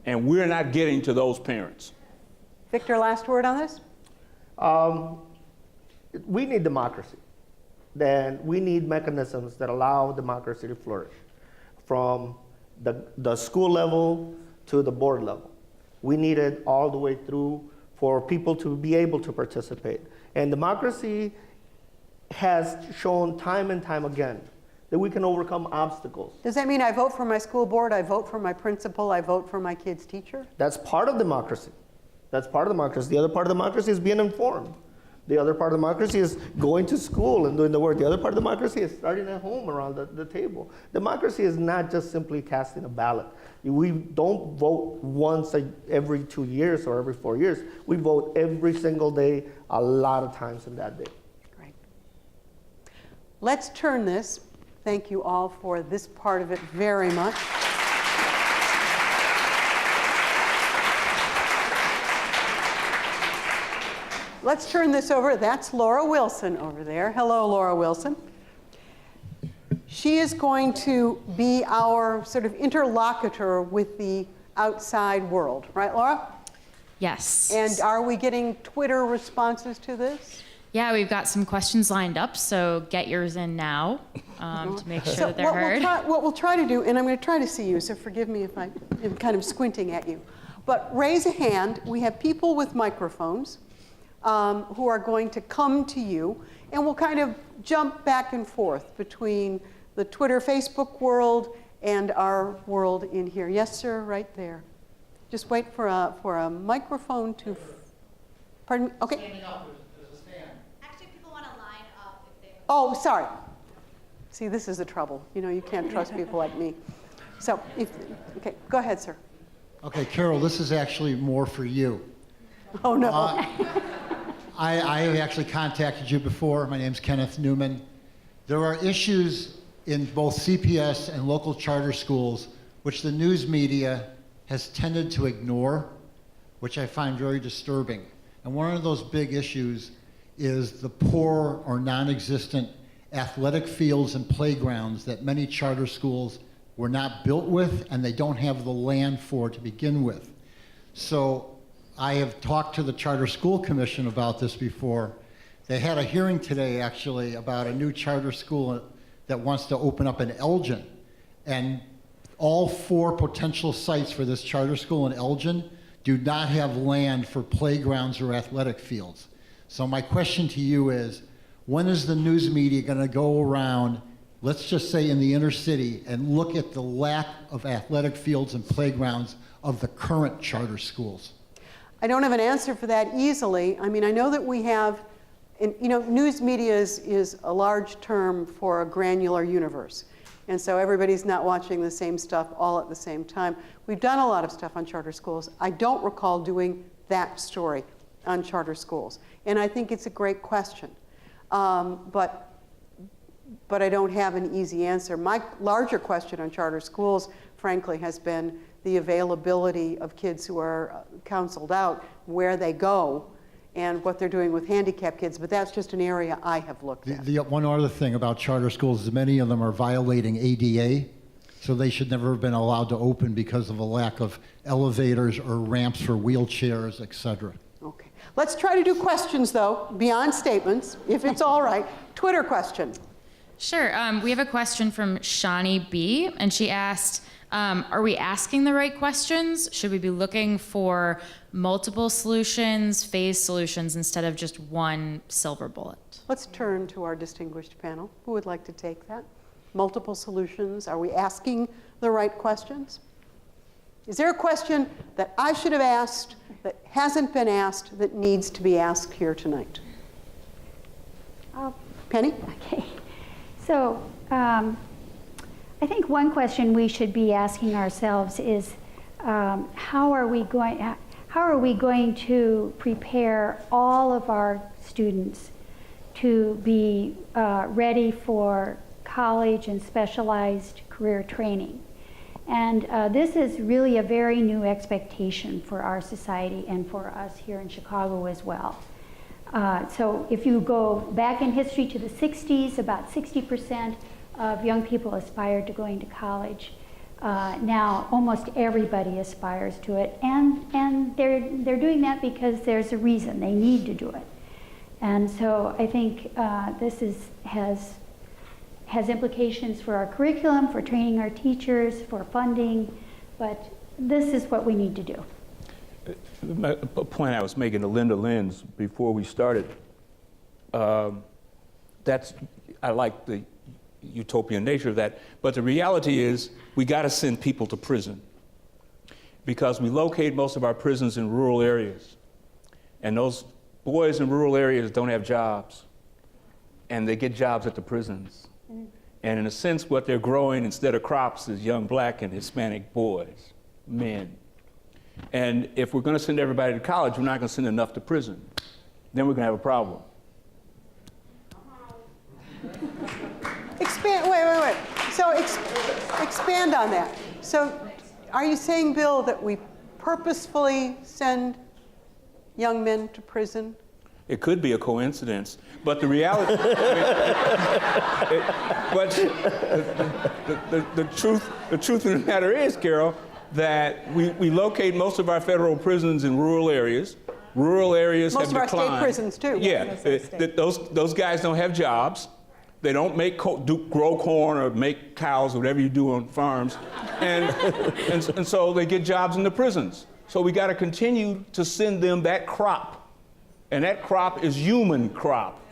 P: And we're not getting to those parents.
X: Victor, last word on this?
M: We need democracy. Then we need mechanisms that allow democracy to flourish, from the school level to the board level. We need it all the way through for people to be able to participate. And democracy has shown time and time again that we can overcome obstacles.
X: Does that mean I vote for my school board, I vote for my principal, I vote for my kid's teacher?
M: That's part of democracy. That's part of democracy. The other part of democracy is being informed. The other part of democracy is going to school and doing the work. The other part of democracy is starting at home around the table. Democracy is not just simply casting a ballot. We don't vote once every 2 years or every 4 years. We vote every single day, a lot of times in that day.
X: Great. Let's turn this. Thank you all for this part of it very much. Let's turn this over. That's Laura Wilson over there. Hello, Laura Wilson. She is going to be our sort of interlocutor with the outside world. Right, Laura?
D: Yes.
X: And are we getting Twitter responses to this?
D: Yeah, we've got some questions lined up, so get yours in now to make sure that they're heard.
X: What we'll try to do, and I'm going to try to see you, so forgive me if I am kind of squinting at you, but raise a hand. We have people with microphones who are going to come to you, and we'll kind of jump back and forth between the Twitter, Facebook world and our world in here. Yes, sir, right there. Just wait for a microphone to, pardon me? Okay.
W: Standing up, there's a stand. Actually, people want to line up if they...
X: Oh, sorry. See, this is the trouble. You know, you can't trust people like me. So, okay, go ahead, sir.
F: Okay, Carol, this is actually more for you.
X: Oh, no.
F: I have actually contacted you before. My name's Kenneth Newman. There are issues in both CPS and local charter schools which the news media has tended to ignore, which I find very disturbing. And one of those big issues is the poor or non-existent athletic fields and playgrounds that many charter schools were not built with, and they don't have the land for to begin with. So I have talked to the Charter School Commission about this before. They had a hearing today, actually, about a new charter school that wants to open up in Elgin. And all 4 potential sites for this charter school in Elgin do not have land for playgrounds or athletic fields. So my question to you is, when is the news media going to go around, let's just say in the inner city, and look at the lack of athletic fields and playgrounds of the current charter schools?
X: I don't have an answer for that easily. I mean, I know that we have, and, you know, news media is a large term for a granular universe. And so everybody's not watching the same stuff all at the same time. We've done a lot of stuff on charter schools. I don't recall doing that story on charter schools. And I think it's a great question. But I don't have an easy answer. My larger question on charter schools, frankly, has been the availability of kids who are counseled out, where they go, and what they're doing with handicapped kids, but that's just an area I have looked at.
F: The one other thing about charter schools is many of them are violating ADA, so they should never have been allowed to open because of a lack of elevators or ramps for wheelchairs, et cetera.
X: Okay. Let's try to do questions, though, beyond statements, if it's all right. Twitter question.
D: Sure. We have a question from Shani B, and she asked, are we asking the right questions? Should we be looking for multiple solutions, phased solutions, instead of just one silver bullet?
X: Let's turn to our distinguished panel. Who would like to take that? Multiple solutions. Are we asking the right questions? Is there a question that I should have asked that hasn't been asked that needs to be asked here tonight? Penny?
A: Okay. So I think one question we should be asking ourselves is how are we going to prepare all of our students to be ready for college and specialized career training? And this is really a very new expectation for our society and for us here in Chicago as well. So if you go back in history to the 60s, about 60% of young people aspired to going to college. Now almost everybody aspires to it, and they're doing that because there's a reason. They need to do it. And so I think this has implications for our curriculum, for training our teachers, for funding, but this is what we need to do.
P: A point I was making to Linda Lenz before we started, I like the utopian nature of that, but the reality is we got to send people to prison because we locate most of our prisons in rural areas, and those boys in rural areas don't have jobs, and they get jobs at the prisons. And in a sense, what they're growing instead of crops is young Black and Hispanic boys, men. And if we're going to send everybody to college, we're not going to send enough to prison. Then we're going to have a problem.
X: Wait. So expand on that. So are you saying, Bill, that we purposefully send young men to prison?
P: It could be a coincidence, but the reality, the truth of the matter is, Carol, that we locate most of our federal prisons in rural areas. Rural areas have declined.
X: Most of our state prisons, too.
P: Yeah, those guys don't have jobs. They don't grow corn or make cows, whatever you do on farms. And so they get jobs in the prisons. So we got to continue to send them that crop. And that crop is human crop.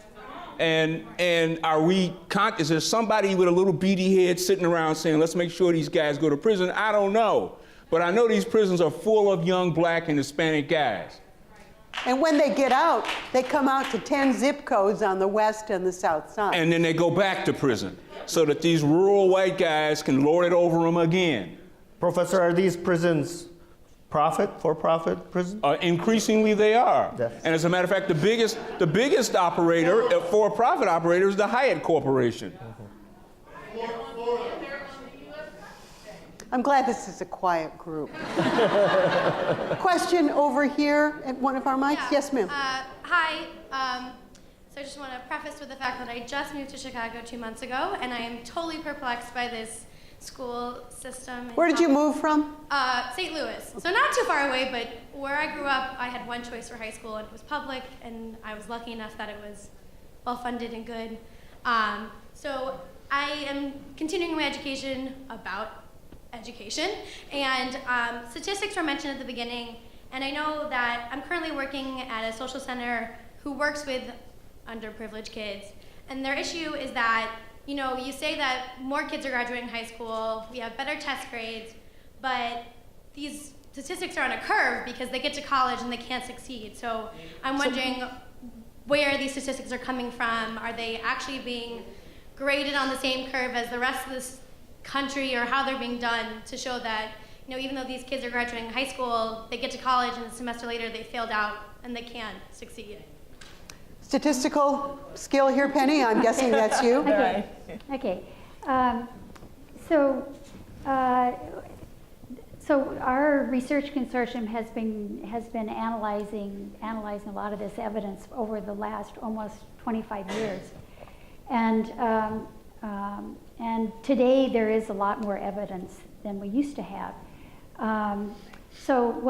P: And is there somebody with a little beady head sitting around saying, let's make sure these guys go to prison? I don't know. But I know these prisons are full of young Black and Hispanic guys.
X: And when they get out, they come out to 10 zip codes on the west and the south side.
P: And then they go back to prison so that these rural white guys can lord it over them again.
M: Professor, are these prisons for-profit prisons?
P: Increasingly they are.
M: Yes.
P: And as a matter of fact, the biggest operator, for-profit operator, is the Hyatt Corporation.
X: I'm glad this is a quiet group. Question over here at one of our mics. Yes, ma'am.
G: Hi. So I just want to preface with the fact that I just moved to Chicago 2 months ago, and I am totally perplexed by this school system.
X: Where did you move from?
G: St. Louis. So not too far away, but where I grew up, I had one choice for high school, and it was public, and I was lucky enough that it was well-funded and good. So I am continuing my education about education. And statistics were mentioned at the beginning, and I know that I'm currently working at a social center who works with underprivileged kids, and their issue is that, you know, you say that more kids are graduating high school, we have better test grades, but these statistics are on a curve because they get to college and they can't succeed. So I'm wondering where these statistics are coming from. Are they actually being graded on the same curve as the rest of this country, or how they're being done to show that, you know, even though these kids are graduating high school, they get to college and a semester later they failed out and they can't succeed?
X: Statistical skill here, Penny. I'm guessing that's you.
A: Okay. Okay. So our research consortium has been analyzing a lot of this evidence over the last almost 25 years, and today there is a lot more evidence than we used to have. So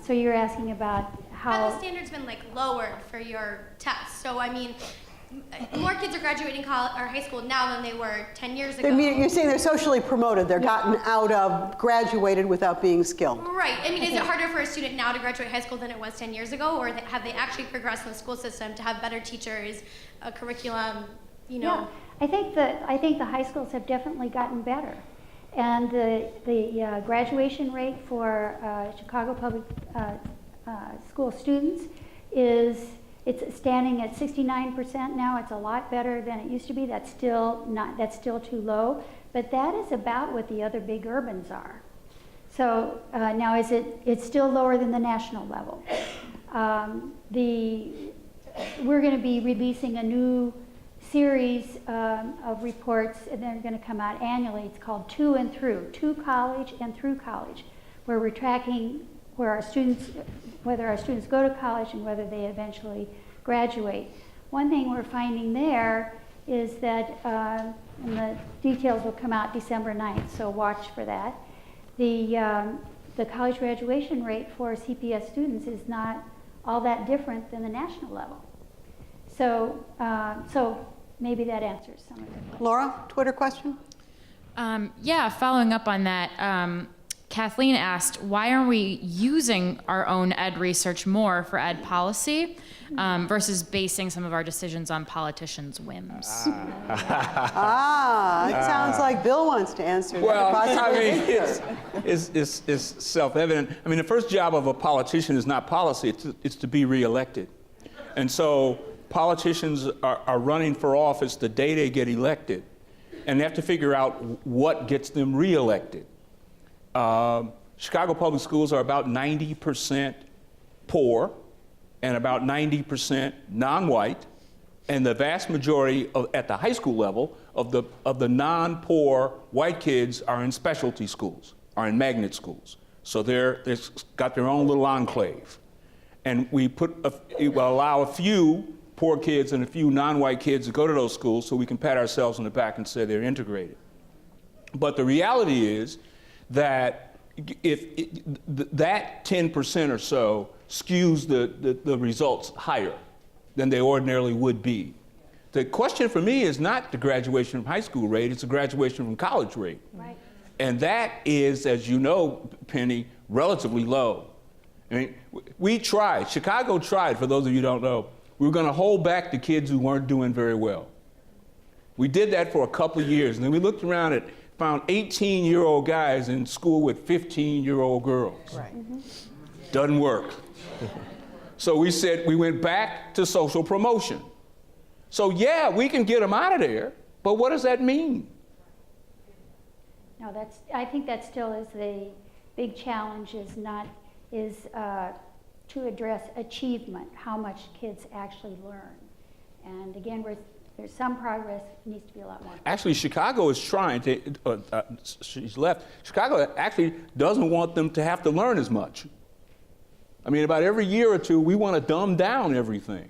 A: you're asking about how
G: Have the standards been like lowered for your tests? So I mean, more kids are graduating college or high school now than they were 10 years ago.
X: I mean, you're saying they're socially promoted. They're gotten out of, graduated without being skilled.
G: Right. I mean, is it harder for a student now to graduate high school than it was 10 years ago, or have they actually progressed in the school system to have better teachers, a curriculum, you know?
A: Yeah, I think the high schools have definitely gotten better, and the graduation rate for Chicago public school students it's standing at 69% now. It's a lot better than it used to be. That's still too low, but that is about what the other big urbans are. So now it's still lower than the national level. We're going to be releasing a new series of reports, and they're going to come out annually. It's called To and Through, to college and through college, where we're tracking whether our students go to college and whether they eventually graduate. One thing we're finding there is that, and the details will come out December 9th, so watch for that. The college graduation rate for CPS students is not all that different than the national level. So maybe that answers some of the questions.
X: Laura, Twitter question?
D: Yeah, following up on that, Kathleen asked, why aren't we using our own ed research more for ed policy versus basing some of our decisions on politicians' whims?
X: It sounds like Bill wants to answer that.
P: Well, I mean, it's self-evident. I mean, the first job of a politician is not policy, it's to be reelected. And so politicians are running for office the day they get elected, and they have to figure out what gets them reelected. Chicago public schools are about 90% poor and about 90% non-white, and the vast majority at the high school level of the non-poor white kids are in specialty schools, are in magnet schools. So they've got their own little enclave. And we will allow a few poor kids and a few non-white kids to go to those schools so we can pat ourselves on the back and say they're integrated. But the reality is that that 10% or so skews the results higher than they ordinarily would be. The question for me is not the graduation from high school rate, it's the graduation from college rate.
A: Right.
P: And that is, as you know, Penny, relatively low. I mean, we tried, Chicago tried, for those of you who don't know, we were going to hold back the kids who weren't doing very well. We did that for a couple of years, and then we looked around and found 18-year-old guys in school with 15-year-old girls.
X: Right.
P: Doesn't work. So we said we went back to social promotion. So yeah, we can get them out of there, but what does that mean?
A: No, I think that still is the big challenge, is to address achievement, how much kids actually learn. And again, there's some progress, needs to be a lot more.
P: Actually, Chicago is trying to, she's left, Chicago actually doesn't want them to have to learn as much. I mean, about every year or two, we want to dumb down everything.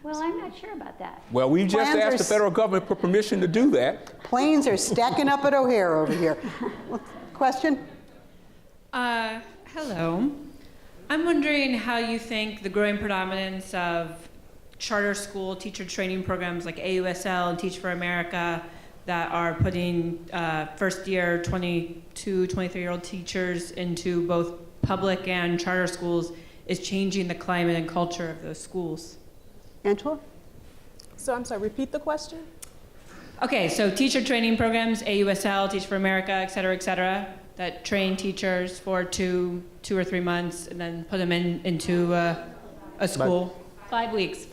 A: Well, I'm not sure about that.
P: Well, we just asked the federal government for permission to do that.
X: Planes are stacking up at O'Hare over here. Question?
H: Hello. I'm wondering how you think the growing predominance of charter school teacher training programs like AUSL and Teach for America that are putting first year 22, 23-year-old teachers into both public and charter schools is changing the climate and culture of those schools.
X: Angela?
B: So I'm sorry, repeat the question?
H: Okay, so teacher training programs, AUSL, Teach for America, et cetera, that train teachers for two or 3 months and then put them into a school. 5 weeks.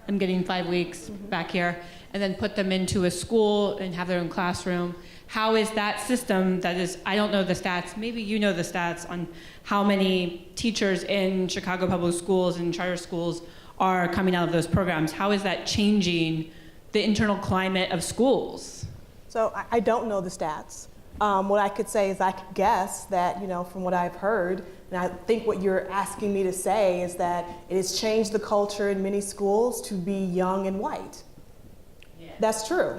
H: I'm getting 5 weeks back here. And then put them into a school and have their own classroom. How is that system that is, I don't know the stats, maybe you know the stats on how many teachers in Chicago public schools and charter schools are coming out of those programs. How is that changing the internal climate of schools?
B: So I don't know the stats. What I could say is I could guess that, from what I've heard, and I think what you're asking me to say is that it has changed the culture in many schools to be young and white. That's true.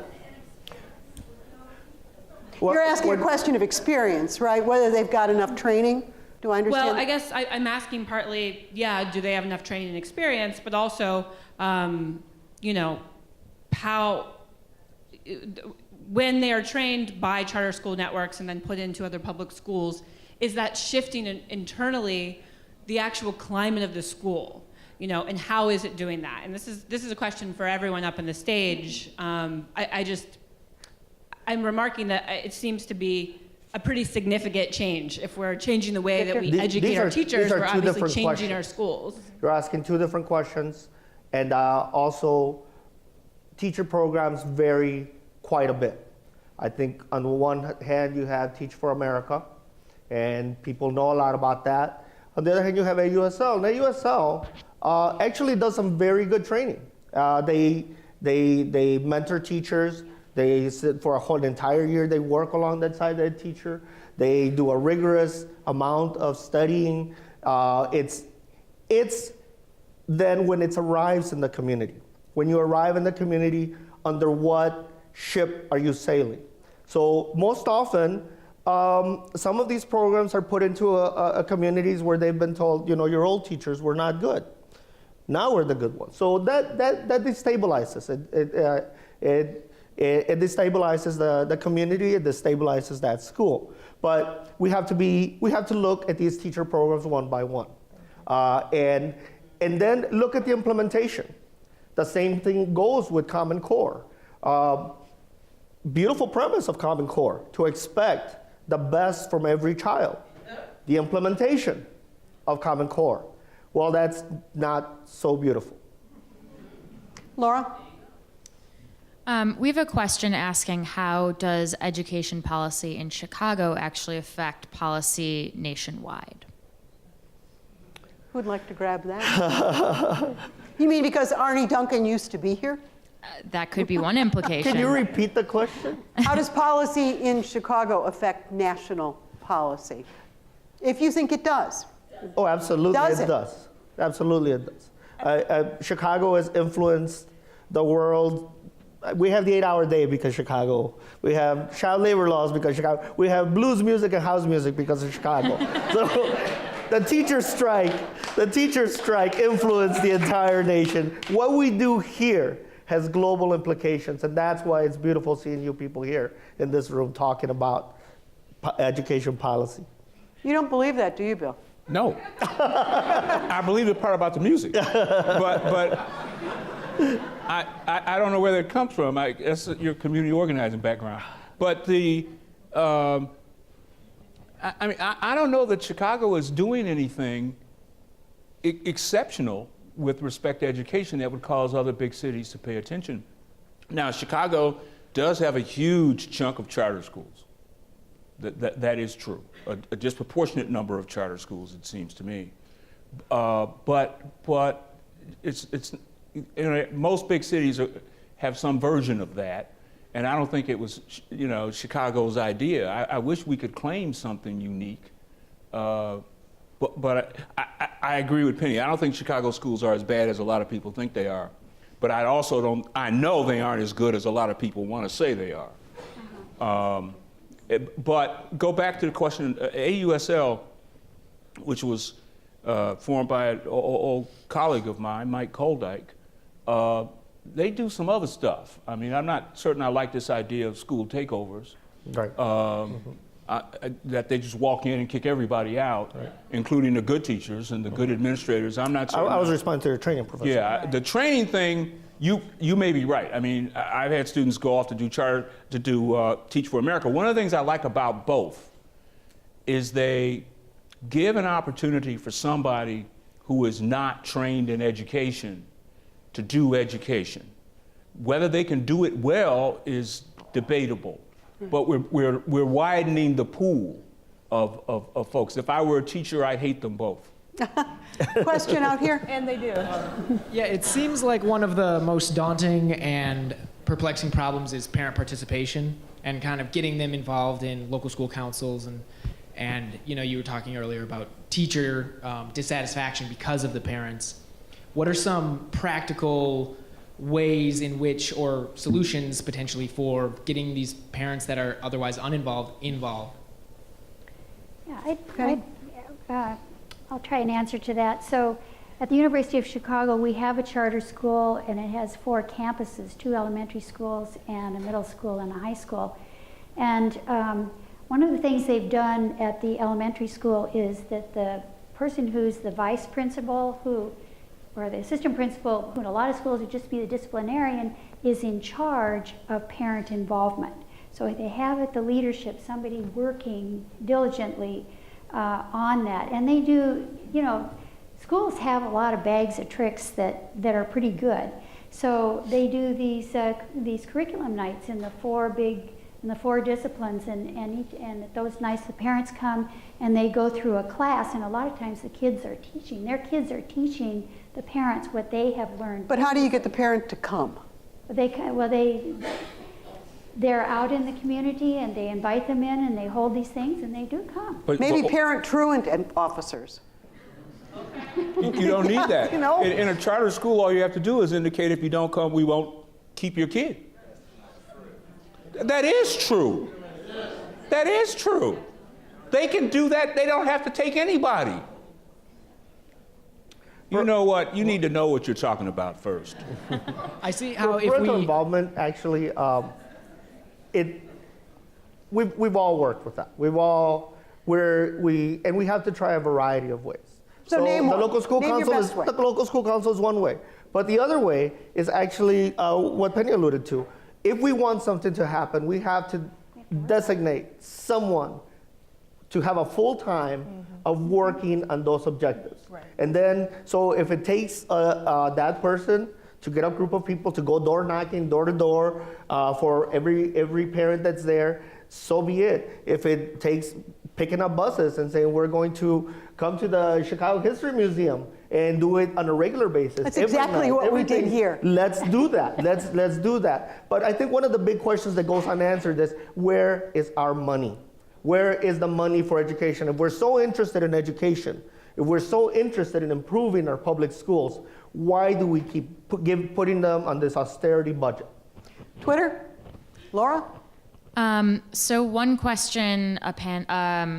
X: You're asking a question of experience, right? Whether they've got enough training? Do I understand?
H: Well, I guess I'm asking partly, do they have enough training and experience, but also, how, when they are trained by charter school networks and then put into other public schools, is that shifting internally the actual climate of the school? And how is it doing that? And this is a question for everyone up on the stage. I'm remarking that it seems to be a pretty significant change. If we're changing the way that we educate our teachers, we're obviously changing our schools.
M: You're asking two different questions, and also teacher programs vary quite a bit. I think on the one hand you have Teach for America, and people know a lot about that. On the other hand, you have AUSL. And AUSL actually does some very good training. They mentor teachers. They sit for an entire year. They work alongside that teacher. They do a rigorous amount of studying. It's then when it arrives in the community. When you arrive in the community, under what ship are you sailing? So most often, some of these programs are put into communities where they've been told, your old teachers were not good. Now we're the good ones. So that destabilizes it. It destabilizes the community. It destabilizes that school. But we have to look at these teacher programs one by one, and then look at the implementation. The same thing goes with Common Core. Beautiful premise of Common Core, to expect the best from every child. The implementation of Common Core, well, that's not so beautiful.
X: Laura?
D: We have a question asking, how does education policy in Chicago actually affect policy nationwide?
X: Who'd like to grab that? You mean because Arnie Duncan used to be here?
D: That could be one implication.
M: Can you repeat the question?
X: How does policy in Chicago affect national policy? If you think it does.
M: Oh, absolutely it does. Absolutely it does. Chicago has influenced the world. We have the 8-hour day because Chicago. We have child labor laws because Chicago. We have blues music and house music because of Chicago. So the teacher strike influenced the entire nation. What we do here has global implications, and that's why it's beautiful seeing you people here in this room talking about education policy.
X: You don't believe that, do you, Bill?
P: No. I believe the part about the music, but I don't know where that comes from. That's your community organizing background. But I don't know that Chicago is doing anything exceptional with respect to education that would cause other big cities to pay attention. Now, Chicago does have a huge chunk of charter schools. That is true. A disproportionate number of charter schools, it seems to me. But it's most big cities have some version of that, and I don't think it was Chicago's idea. I wish we could claim something unique. But I agree with Penny. I don't think Chicago schools are as bad as a lot of people think they are. But I know they aren't as good as a lot of people want to say they are. But go back to the question, AUSL, which was formed by an old colleague of mine, Mike Koldyke, they do some other stuff. I mean, I'm not certain I like this idea of school takeovers.
M: Right.
P: That they just walk in and kick everybody out, including the good teachers and the good administrators. I'm not certain.
M: I was responding to your training professor.
P: Yeah, the training thing, you may be right. I mean, I've had students go off to do Teach for America. One of the things I like about both is they give an opportunity for somebody who is not trained in education to do education. Whether they can do it well is debatable, but we're widening the pool of folks. If I were a teacher, I'd hate them both.
X: Question out here?
B: And they do.
J: Yeah, it seems like one of the most daunting and perplexing problems is parent participation and kind of getting them involved in local school councils and you know, you were talking earlier about teacher dissatisfaction because of the parents. What are some practical ways in which, or solutions potentially, for getting these parents that are otherwise uninvolved involved?
A: Yeah, I'll try an answer to that. So at the University of Chicago, we have a charter school, and it has 4 campuses, 2 elementary schools and a middle school and a high school. And one of the things they've done at the elementary school is that the person who's the vice principal, or the assistant principal, who in a lot of schools would just be the disciplinarian, is in charge of parent involvement. So they have at the leadership somebody working diligently on that. And they do, you know, schools have a lot of bags of tricks that are pretty good. So they do these curriculum nights in the 4 disciplines, and those nights the parents come and they go through a class, and a lot of times their kids are teaching the parents what they have learned.
X: But how do you get the parent to come?
A: They're out in the community and they invite them in and they hold these things and they do come.
X: Maybe parent truant and officers.
P: You don't need that.
X: You know?
P: In a charter school, all you have to do is indicate if you don't come, we won't keep your kid. That is true. That is true. They can do that. They don't have to take anybody. You know what? You need to know what you're talking about first.
J: I see how
M: parental involvement actually, we've all worked with that. We have to try a variety of ways.
X: So name
M: the
X: one.
M: local school
X: Name your
M: council
X: best way.
M: the local school council is one way, but the other way is actually what Penny alluded to. If we want something to happen, we have to designate someone to have a full time of working on those objectives.
B: Right.
M: And then, so if it takes that person to get a group of people to go door knocking, door to door, for every parent that's there, so be it. If it takes picking up buses and saying we're going to come to the Chicago History Museum and do it on a regular basis.
X: That's exactly what we did here.
M: Let's do that. Let's do that. But I think one of the big questions that goes unanswered is, where is our money? Where is the money for education? If we're so interested in education, if we're so interested in improving our public schools, why do we keep putting them on this austerity budget?
X: Twitter? Laura?
D: So one question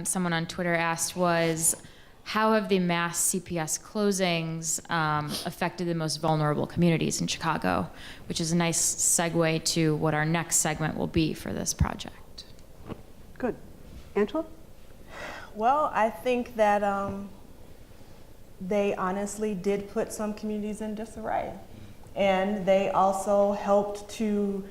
D: someone on Twitter asked was, how have the mass CPS closings affected the most vulnerable communities in Chicago? Which is a nice segue to what our next segment will be for this project.
X: Good. Angela?
B: Well, I think that they honestly did put some communities in disarray. And they also helped to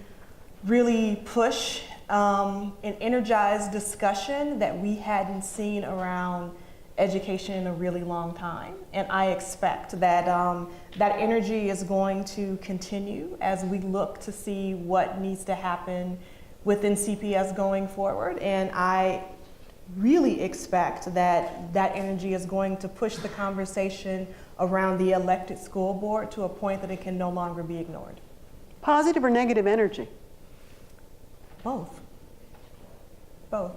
B: really push an energized discussion that we hadn't seen around education in a really long time. And I expect that that energy is going to continue as we look to see what needs to happen within CPS going forward. And I really expect that that energy is going to push the conversation around the elected school board to a point that it can no longer be ignored.
X: Positive or negative energy?
B: Both. Both.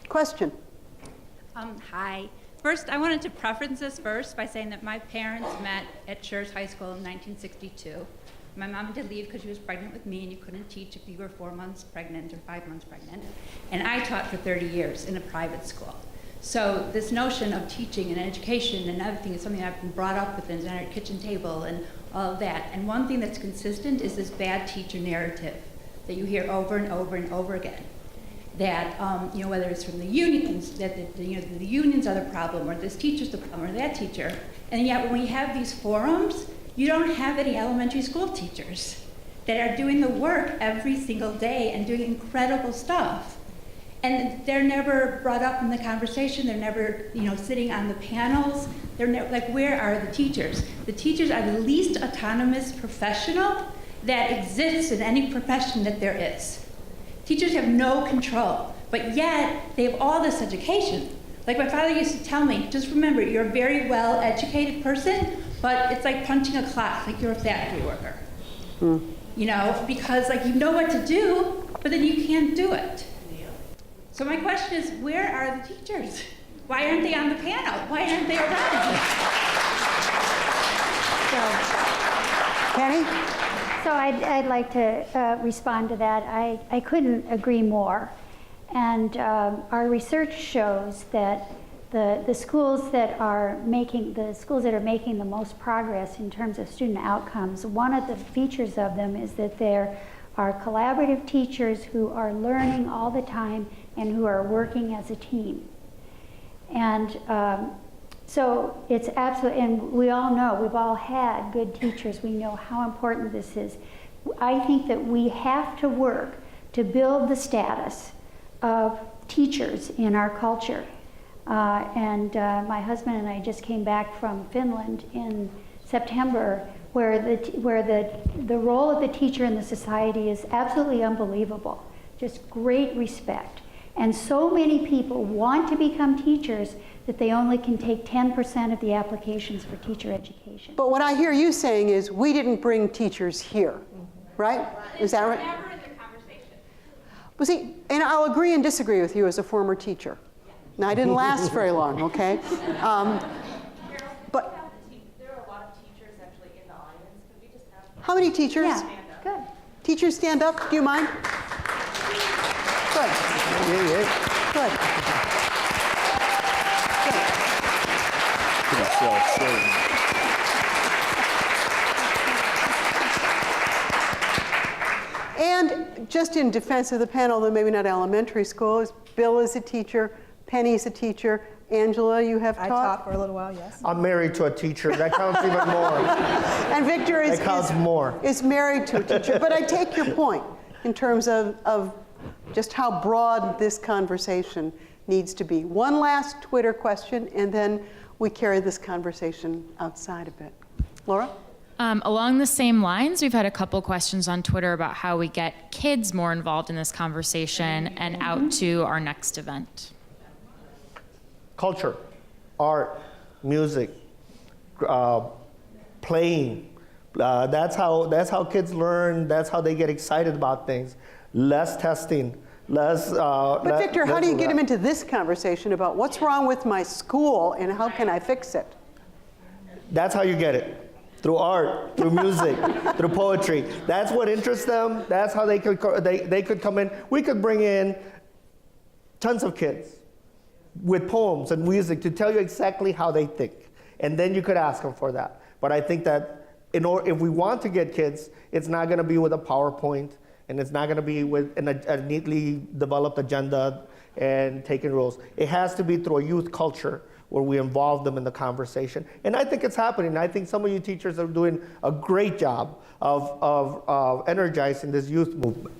X: Question.
K: Hi. First, I wanted to preference this first by saying that my parents met at Schurz High School in 1962. My mom had to leave because she was pregnant with me, and you couldn't teach if you were 4 months pregnant or 5 months pregnant. And I taught for 30 years in a private school. So this notion of teaching and education and everything is something I've been brought up with at our kitchen table and all of that. And one thing that's consistent is this bad teacher narrative that you hear over and over and over again. That, whether it's from the unions, that the unions are the problem, or this teacher's the problem, or that teacher. And yet when we have these forums, you don't have any elementary school teachers that are doing the work every single day and doing incredible stuff. And they're never brought up in the conversation. They're never, sitting on the panels. They're where are the teachers? The teachers are the least autonomous professional that exists in any profession that there is. Teachers have no control, but yet they have all this education. Like my father used to tell me, just remember, you're a very well-educated person, but it's like punching a clock, like you're a factory worker. Because you know what to do, but then you can't do it. So my question is, where are the teachers? Why aren't they on the panel? Why aren't they around?
X: Penny?
A: So I'd like to respond to that. I couldn't agree more. And our research shows that the schools that are making the most progress in terms of student outcomes, one of the features of them is that there are collaborative teachers who are learning all the time and who are working as a team. And so it's absolutely, and we all know, we've all had good teachers. We know how important this is. I think that we have to work to build the status of teachers in our culture. My husband and I just came back from Finland in September, where the role of the teacher in the society is absolutely unbelievable. Just great respect. And so many people want to become teachers that they only can take 10% of the applications for teacher education.
X: But what I hear you saying is, we didn't bring teachers here, right? Is that right?
K: Never in the conversation.
X: Well, see, and I'll agree and disagree with you as a former teacher. Now, I didn't last very long, okay? But
N: there are a lot of teachers actually in the audience. Could we just have
X: how many teachers?
A: Yeah, good.
X: Teachers stand up, do you mind? Good. Good. And just in defense of the panel, though maybe not elementary school, Bill is a teacher, Penny's a teacher, Angela, you have taught?
B: I taught for a little while, yes.
M: I'm married to a teacher. That counts even more.
X: And Victor is married to a teacher. But I take your point in terms of just how broad this conversation needs to be. One last Twitter question, and then we carry this conversation outside a bit. Laura?
D: Along the same lines, we've had a couple questions on Twitter about how we get kids more involved in this conversation and out to our next event.
M: Culture, art, music, playing. That's how kids learn. That's how they get excited about things. Less testing.
X: But Victor, how do you get him into this conversation about what's wrong with my school and how can I fix it?
M: That's how you get it. Through art, through music, through poetry. That's what interests them. That's how they could come in. We could bring in tons of kids with poems and music to tell you exactly how they think. And then you could ask them for that. But I think that if we want to get kids, it's not going to be with a PowerPoint, and it's not going to be with a neatly developed agenda and taking rules. It has to be through a youth culture where we involve them in the conversation. And I think it's happening. I think some of you teachers are doing a great job of energizing this youth movement.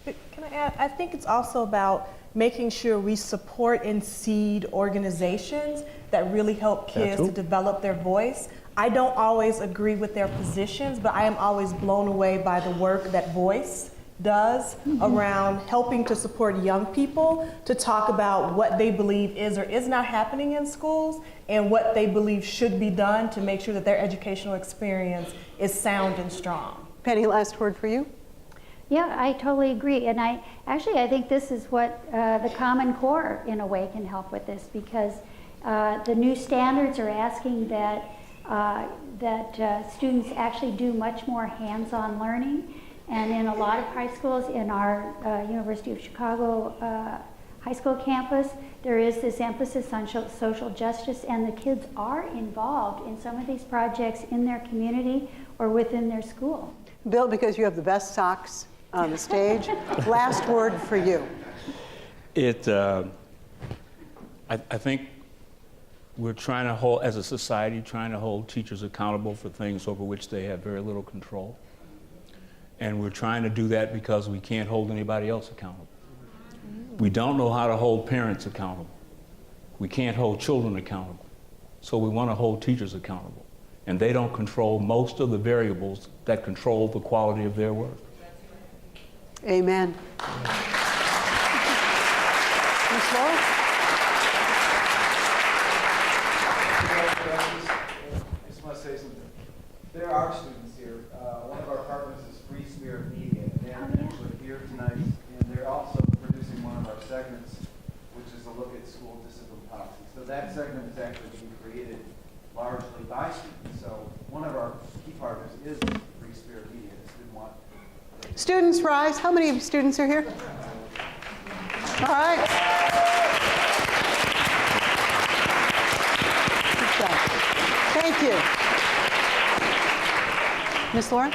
B: Can I add? I think it's also about making sure we support and seed organizations that really help kids to develop their voice. I don't always agree with their positions, but I am always blown away by the work that Voice does around helping to support young people to talk about what they believe is or is not happening in schools and what they believe should be done to make sure that their educational experience is sound and strong.
X: Penny, last word for you.
A: Yeah, I totally agree. And I think this is what the Common Core, in a way, can help with this, because the new standards are asking that students actually do much more hands-on learning. And in a lot of high schools, in our University of Chicago high school campus, there is this emphasis on social justice, and the kids are involved in some of these projects in their community or within their school.
X: Bill, because you have the best socks on the stage, last word for you.
P: I think we're trying to hold, as a society, trying to hold teachers accountable for things over which they have very little control. And we're trying to do that because we can't hold anybody else accountable. We don't know how to hold parents accountable. We can't hold children accountable. So we want to hold teachers accountable. And they don't control most of the variables that control the quality of their work.
X: Amen. Ms. Laura?
E: I just want to say something. There are students here. One of our partners is Free Spirit Media, and they're actually here tonight, and they're also producing one of our segments, which is a look at school discipline policy. So that segment is actually being created largely by students. So one of our key partners is Free Spirit Media. Just didn't want.
X: Students rise. How many students are here? All right. Good job. Thank you. Ms. Laura?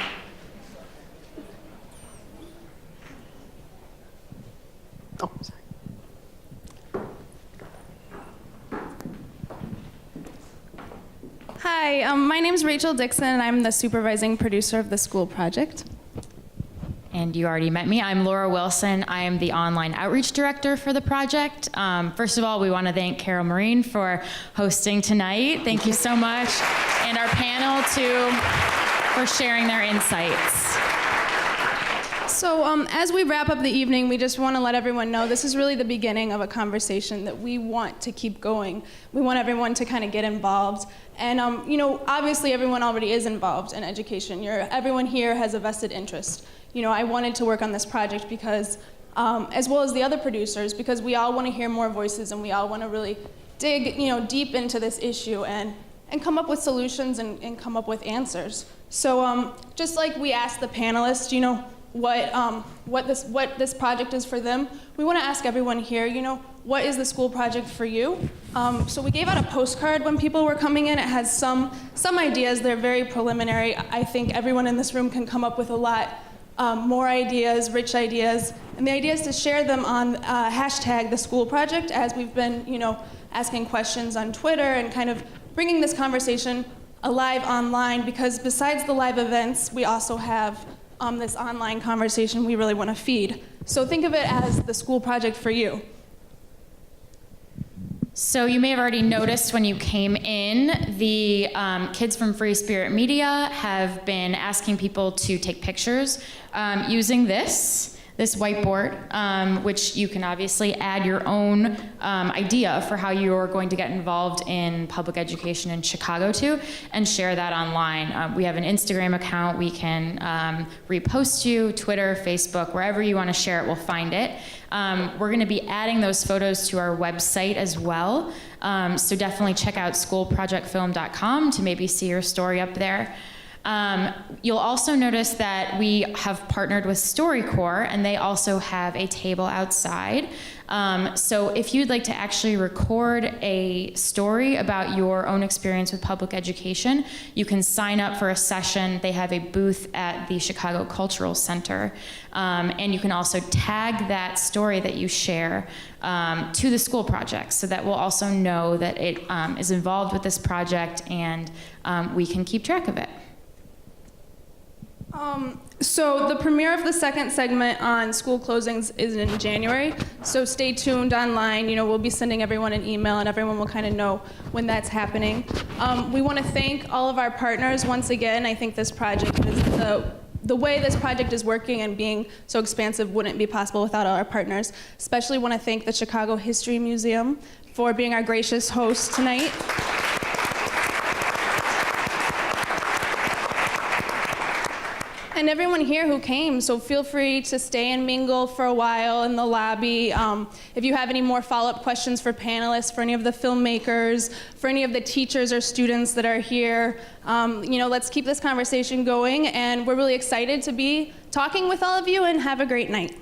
X: Oh, sorry.
R: Hi, my name is Rachel Dixon, and I'm the supervising producer of the school project.
D: And you already met me. I'm Laura Wilson. I am the online outreach director for the project. First of all, we want to thank Carol Marin for hosting tonight. Thank you so much. And our panel, too, for sharing their insights.
R: So as we wrap up the evening, we just want to let everyone know this is really the beginning of a conversation that we want to keep going. We want everyone to kind of get involved. And you know, obviously everyone already is involved in education. Everyone here has a vested interest. You know, I wanted to work on this project because, as well as the other producers, because we all want to hear more voices and we all want to really dig, you know, deep into this issue and come up with solutions and come up with answers. So just like we asked the panelists, you know, what this project is for them, we want to ask everyone here, you know, what is the school project for you? So we gave out a postcard when people were coming in. It has some ideas. They're very preliminary. I think everyone in this room can come up with a lot more ideas, rich ideas. And the idea is to share them on hashtag the school project, as we've been, you know, asking questions on Twitter and kind of bringing this conversation alive online, because besides the live events, we also have this online conversation we really want to feed. So think of it as the school project for you.
D: So you may have already noticed when you came in, the kids from Free Spirit Media have been asking people to take pictures using this whiteboard, which you can obviously add your own idea for how you're going to get involved in public education in Chicago to, and share that online. We have an Instagram account. We can repost you, Twitter, Facebook, wherever you want to share it, we'll find it. We're going to be adding those photos to our website as well. So definitely check out schoolprojectfilm.com to maybe see your story up there. You'll also notice that we have partnered with StoryCorps, and they also have a table outside. So if you'd like to actually record a story about your own experience with public education, you can sign up for a session. They have a booth at the Chicago Cultural Center. And you can also tag that story that you share to the school project, so that we'll also know that it is involved with this project, and we can keep track of it.
R: So the premiere of the second segment on school closings is in January. So stay tuned online. You know, we'll be sending everyone an email, and everyone will kind of know when that's happening. We want to thank all of our partners once again. I think this project is the way this project is working and being so expansive wouldn't be possible without all our partners. Especially want to thank the Chicago History Museum for being our gracious host tonight. And everyone here who came, so feel free to stay and mingle for a while in the lobby. If you have any more follow-up questions for panelists, for any of the filmmakers, for any of the teachers or students that are here, you know, let's keep this conversation going. And we're really excited to be talking with all of you, and have a great night.